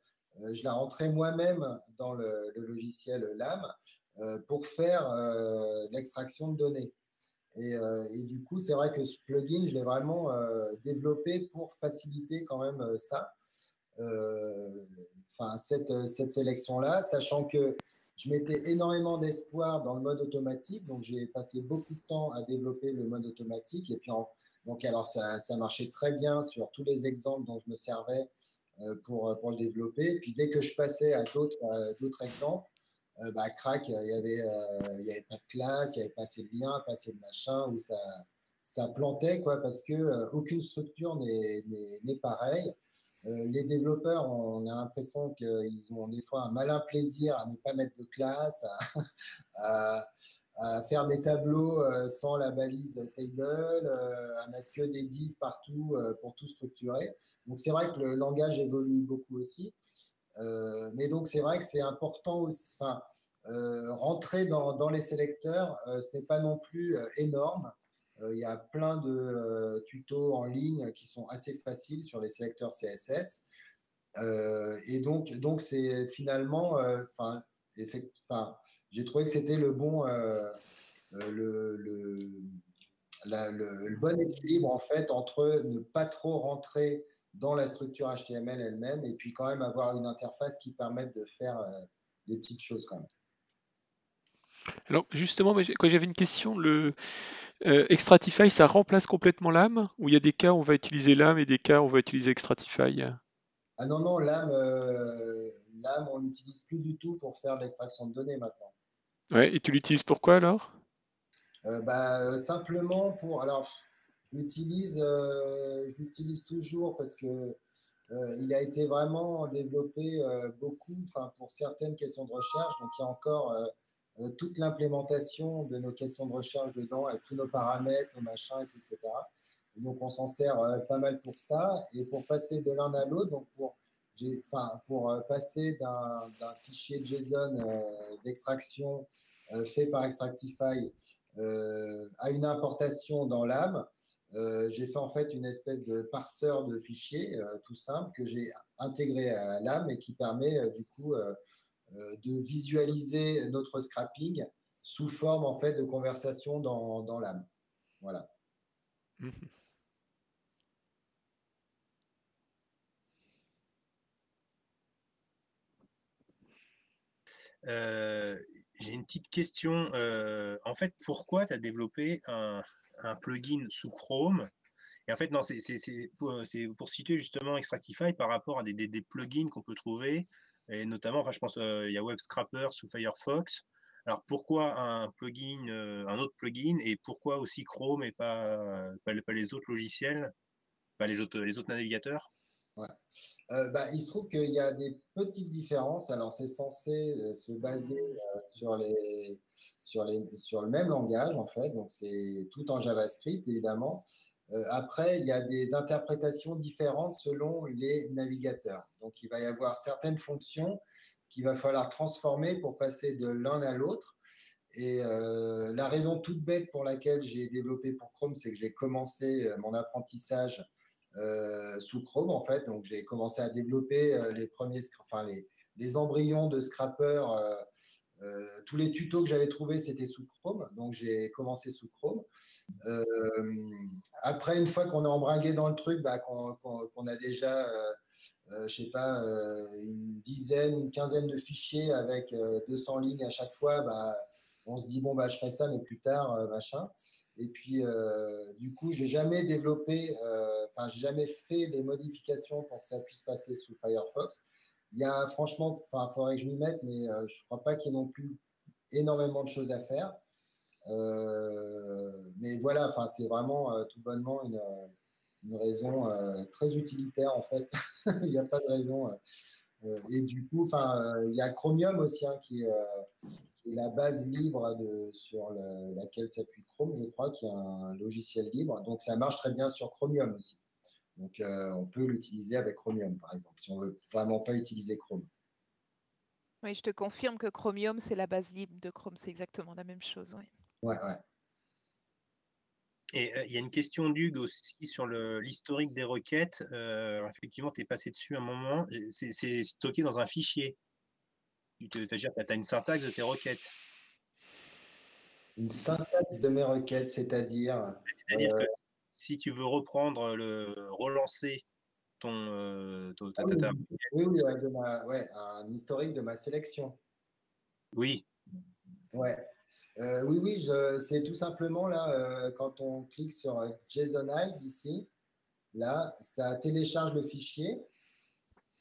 je la rentrais moi-même dans le logiciel LAM pour faire l'extraction de données. Et du coup, c'est vrai que ce plugin, je l'ai vraiment développé pour faciliter quand même ça, cette sélection-là, sachant que je mettais énormément d'espoir dans le mode automatique. Donc, j'ai passé beaucoup de temps à développer le mode automatique. Et puis, donc, alors, ça marchait très bien sur tous les exemples dont je me servais pour le développer. Et puis, dès que je passais à d'autres exemples, crac, il y avait pas de classe, il n'y avait pas assez de liens, pas assez de machin, où ça plantait, quoi, parce que aucune structure n'est pareille. Les développeurs, on a l'impression qu'ils ont des fois un malin plaisir à ne pas mettre de classe, à, à faire des tableaux sans la balise table, à mettre que des divs partout pour tout structurer. Donc c'est vrai que le langage évolue beaucoup aussi. Mais donc, c'est vrai que c'est important aussi. Enfin, rentrer dans les sélecteurs, ce n'est pas non plus énorme. Il y a plein de tutos en ligne qui sont assez faciles sur les sélecteurs CSS. Et donc c'est finalement, j'ai trouvé que c'était le bon, le, le bon équilibre en fait entre ne pas trop rentrer dans la structure HTML elle-même et puis quand même avoir une interface qui permette de faire des petites choses quand même. Alors justement, quand j'avais une question, le Extratify, ça remplace complètement l'AM ou il y a des cas où on va utiliser l'AM et des cas où on va utiliser Extratify? Ah non, non, l'AM, on l'utilise plus du tout pour faire de l'extraction de données maintenant. Ouais, et tu l'utilises pourquoi alors? Simplement pour. Alors, je l'utilise toujours parce que il a été vraiment développé beaucoup, enfin, pour certaines questions de recherche. Donc, il y a encore toute l'implémentation de nos questions de recherche dedans, avec tous nos paramètres, nos machins, et tout, etc. Et donc, on s'en sert pas mal pour ça. Et pour passer de l'un à l'autre, donc pour passer d'un fichier JSON d'extraction fait par Extractify à une importation dans l'AM, j'ai fait en fait une espèce de parseur de fichiers tout simple que j'ai intégré à l'AM et qui permet du coup de visualiser notre scrapping sous forme en fait de conversation dans l'AM. Voilà. Mhm. J'ai une petite question. En fait, pourquoi tu as développé un plugin sous Chrome? Et en fait, non, c'est pour situer justement Extractify par rapport à des plugins qu'on peut trouver, et notamment, enfin, je pense, il y a Web Scrapper sous Firefox. Alors, pourquoi un plugin, un autre plugin, et pourquoi aussi Chrome et pas les autres logiciels, pas les autres navigateurs? Ouais. Il se trouve qu'il y a des petites différences. Alors, c'est censé se baser sur le même langage, en fait. Donc, c'est tout en JavaScript, évidemment. Après, il y a des interprétations différentes selon les navigateurs. Donc, il va y avoir certaines fonctions qu'il va falloir transformer pour passer de l'un à l'autre. Et la raison toute bête pour laquelle j'ai développé pour Chrome, c'est que j'ai commencé mon apprentissage sous Chrome, en fait. Donc, j'ai commencé à développer les embryons de scrapper. Tous les tutos que j'avais trouvés, c'était sous Chrome. Donc, j'ai commencé sous Chrome. Euh, Après, une fois qu'on est embringué dans le truc, qu'on a déjà, je sais pas, une dizaine, une quinzaine de fichiers avec 200 lignes à chaque fois, on se dit, bon, je ferai ça, mais plus tard, machin. Et puis, du coup, j'ai jamais développé, j'ai jamais fait les modifications pour que ça puisse passer sous Firefox. Il y a franchement, il faudrait que je m'y mette, mais je ne crois pas qu'il y ait non plus énormément de choses à faire. Mais voilà, c'est vraiment tout bonnement une raison très utilitaire en fait. Il n'y a pas de raison. Et du coup, il y a Chromium aussi qui est la base libre sur laquelle s'appuie Chrome, je crois, qui est un logiciel libre. Donc ça marche très bien sur Chromium aussi. Donc on peut l'utiliser avec Chromium par exemple, si on veut vraiment pas utiliser Chrome. Oui, je te confirme que Chromium, c'est la base libre de Chrome, c'est exactement la même chose. Oui. Ouais. Et il y a une question d'Hugues aussi sur l'historique des requêtes. Effectivement, tu es passé dessus un moment. C'est stocké dans un fichier. Tu as une syntaxe de tes requêtes. Une syntaxe de mes requêtes, c'est-à-dire que si tu veux relancer oui, un historique de ma sélection. Oui. Ouais. Oui, c'est tout simplement là, quand on clique sur JSONize ici, là, ça télécharge le fichier.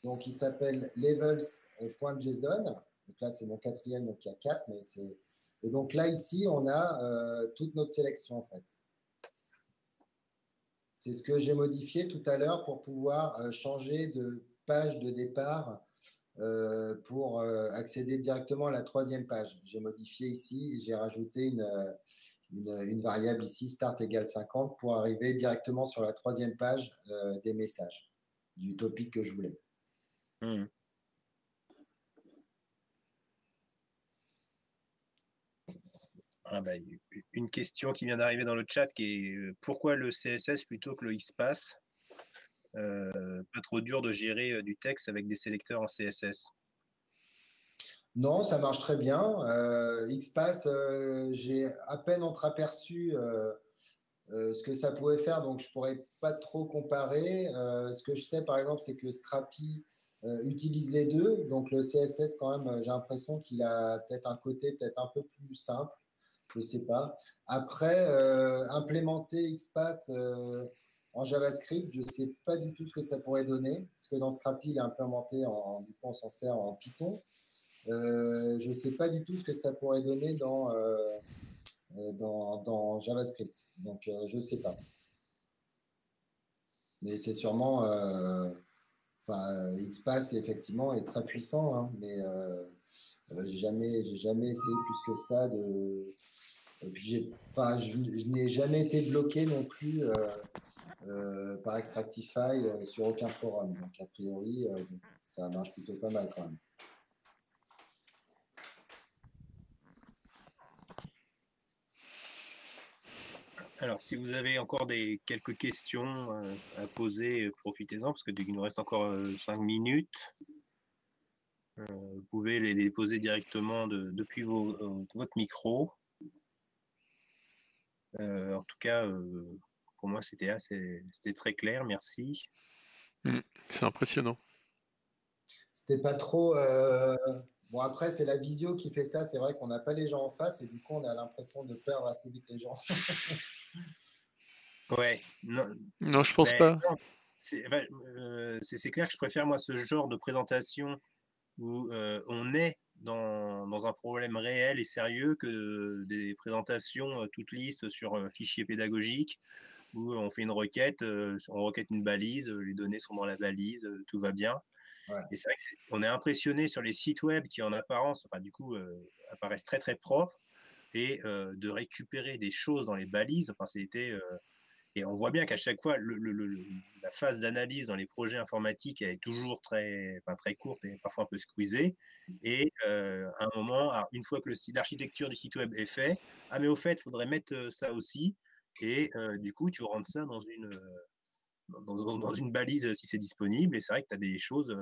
Donc, il s'appelle levels.json. Donc là, c'est mon quatrième, donc il y a 4, mais c'est. Et donc là, ici, on a toute notre sélection en fait. C'est ce que j'ai modifié tout à l'heure pour pouvoir changer de page de départ pour accéder directement à la troisième page. J'ai modifié ici, j'ai rajouté une variable ici, start égale 50, pour arriver directement sur la troisième page des messages du topic que je voulais. Une question qui vient d'arriver dans le chat qui est pourquoi le CSS plutôt que le XPath? Pas trop dur de gérer du texte avec des sélecteurs en CSS? Non, ça marche très bien. XPath, j'ai à peine entreaperçu ce que ça pouvait faire, donc je pourrais pas trop comparer. Ce que je sais, par exemple, c'est que Scrappy utilise les deux. Donc le CSS, quand même, j'ai l'impression qu'il a peut-être un côté peut-être un peu plus simple. Je sais pas. Après, implémenter XPath en JavaScript, je sais pas du tout ce que ça pourrait donner, parce que dans Scrappy, il est implémenté du coup, on s'en sert en Python. Je sais pas du tout ce que ça pourrait donner dans JavaScript. Donc, je sais pas. Mais c'est sûrement. XPath, effectivement, est très puissant, hein, mais j'ai jamais essayé plus que ça de. Et puis je n'ai jamais été bloqué non plus par Extractify sur aucun forum. Donc, a priori, ça marche plutôt pas mal quand même. Alors, si vous avez encore quelques questions à poser, profitez-en, parce qu'il nous reste encore 5 minutes. Vous pouvez les poser directement depuis votre micro. En tout cas, pour moi, c'était très clair. Merci. C'est impressionnant. C'était pas trop. Bon, après, c'est la visio qui fait ça. C'est vrai qu'on n'a pas les gens en face et du coup, on a l'impression de perdre assez vite les gens. Ouais. Non, je pense pas. C'est clair que je préfère, moi, ce genre de présentation où on est dans un problème réel et sérieux que des présentations toutes lisses sur un fichier pédagogique où on fait une requête, on requête une balise, les données sont dans la balise, tout va bien. Ouais. Et c'est vrai qu'on est impressionné sur les sites web qui, en apparence, apparaissent très, très propres et de récupérer des choses dans les balises. C'était Et on voit bien qu'à chaque fois, la phase d'analyse dans les projets informatiques, elle est toujours très courte et parfois un peu squeezée. Et à un moment, alors une fois que l'architecture du site web est faite, ah mais au fait, il faudrait mettre ça aussi. Et du coup, tu rentres ça dans une balise si c'est disponible. Et c'est vrai que tu as des choses,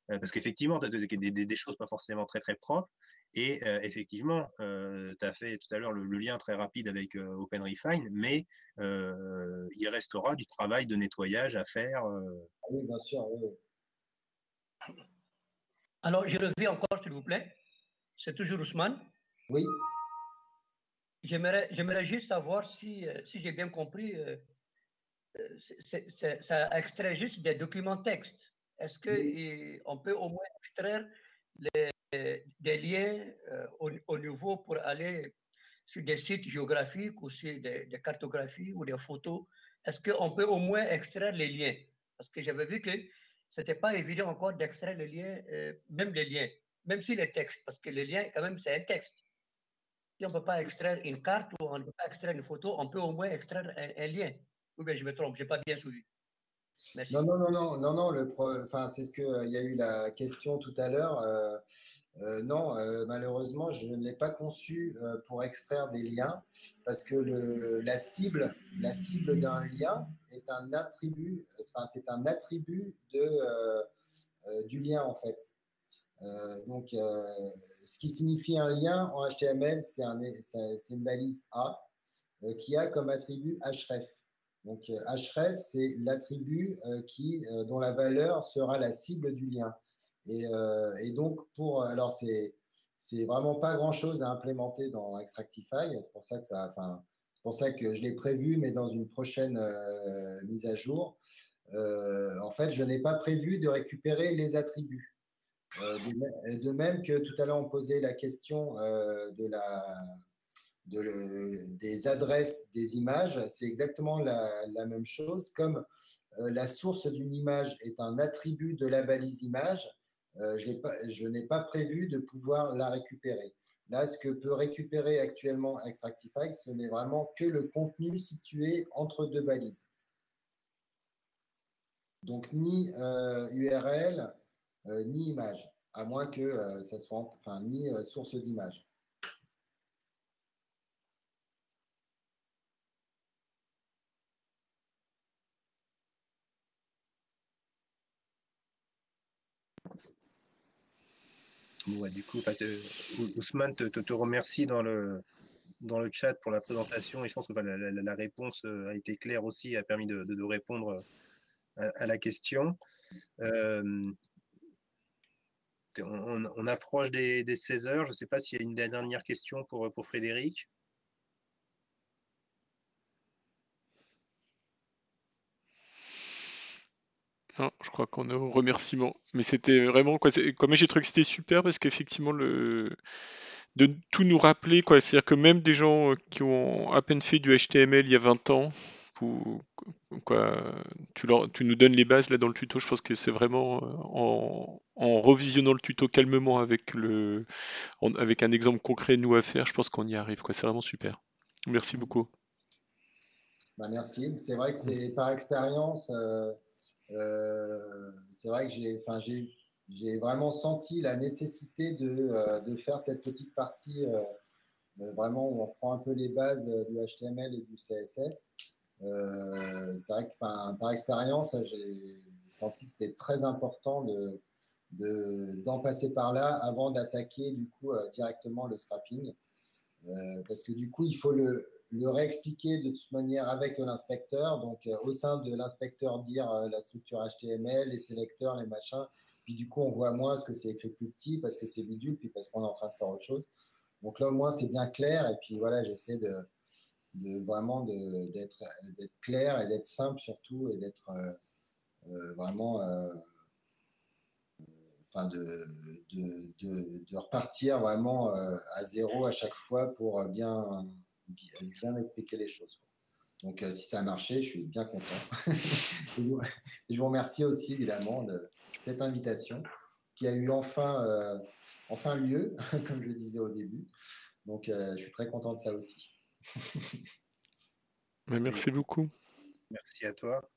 parce qu'effectivement, tu as des choses pas forcément très, très propres. Et effectivement, tu as fait tout à l'heure le lien très rapide avec OpenRefine, mais il restera du travail de nettoyage à faire. Ah oui, bien sûr, oui. Alors, je reviens encore, s'il vous plaît. C'est toujours Ousmane. Oui. J'aimerais juste savoir si j'ai bien compris, ça extrait juste des documents textes. Est-ce qu'on peut au moins extraire des liens au niveau pour aller sur des sites géographiques ou sur des cartographies ou des photos? Est-ce qu'on peut au moins extraire les liens? Parce que j'avais vu que ce n'était pas évident encore d'extraire les liens, même les liens, même si les textes, parce que les liens, quand même, c'est un texte. Si on ne peut pas extraire une carte ou on ne peut pas extraire une photo, on peut au moins extraire un lien. Ou bien je me trompe, je n'ai pas bien suivi. Merci. Non, c'est ce que il y a eu la question tout à l'heure. Non, malheureusement, je ne l'ai pas conçu pour extraire des liens parce que la cible d'un lien est un attribut, c'est un attribut du lien en fait. Ce qui signifie un lien en HTML, c'est une balise A qui a comme attribut href. Donc href, c'est l'attribut dont la valeur sera la cible du lien. Et donc alors c'est vraiment pas grand chose à implémenter dans Extractify. C'est pour ça que je l'ai prévu, mais dans une prochaine mise à jour. En fait, je n'ai pas prévu de récupérer les attributs. De même que tout à l'heure, on posait la question des adresses des images, c'est exactement la même chose. Comme la source d'une image est un attribut de la balise image, je n'ai pas prévu de pouvoir la récupérer. Là, ce que peut récupérer actuellement Extractify, ce n'est vraiment que le contenu situé entre deux balises. Donc, ni URL, ni image, à moins que ça soit, ni source d'image. Ouais, du coup, Ousmane te remercie dans le chat pour la présentation et je pense que la réponse a été claire aussi, a permis de répondre à la question. On approche des 16 heures. Je ne sais pas s'il y a une dernière question pour Frédéric. Non, je crois qu'on est au remerciement. Mais c'était vraiment quoi. Comme j'ai trouvé que c'était super parce qu'effectivement de tout nous rappeler quoi. C'est-à-dire que même des gens qui ont à peine fait du HTML il y a 20 ans, quoi, tu nous donnes les bases là dans le tuto. Je pense que c'est vraiment en revisionnant le tuto calmement avec un exemple concret nous à faire. Je pense qu'on y arrive quoi. C'est vraiment super. Merci beaucoup. Bah, merci. C'est vrai que c'est par expérience. C'est vrai que j'ai vraiment senti la nécessité de faire cette petite partie vraiment où on prend un peu les bases du HTML et du CSS. C'est vrai que par expérience, j'ai senti que c'était très important d'en passer par là avant d'attaquer du coup directement le scrapping. Parce que du coup, il faut le réexpliquer de toute manière avec l'inspecteur. Donc, au sein de l'inspecteur, dire la structure HTML, les sélecteurs, les machins. Puis du coup, on voit moins ce que c'est écrit plus petit parce que c'est bidule, puis parce qu'on est en train de faire autre chose. Donc là, au moins, c'est bien clair. Et puis voilà, j'essaie vraiment d'être clair et d'être simple surtout et d'être vraiment... de repartir vraiment à zéro à chaque fois pour bien expliquer les choses. Donc, si ça a marché, je suis bien content. Et je vous remercie aussi, évidemment, de cette invitation qui a eu enfin lieu, comme je le disais au début. Donc, je suis très content de ça aussi. Merci beaucoup. Merci à toi.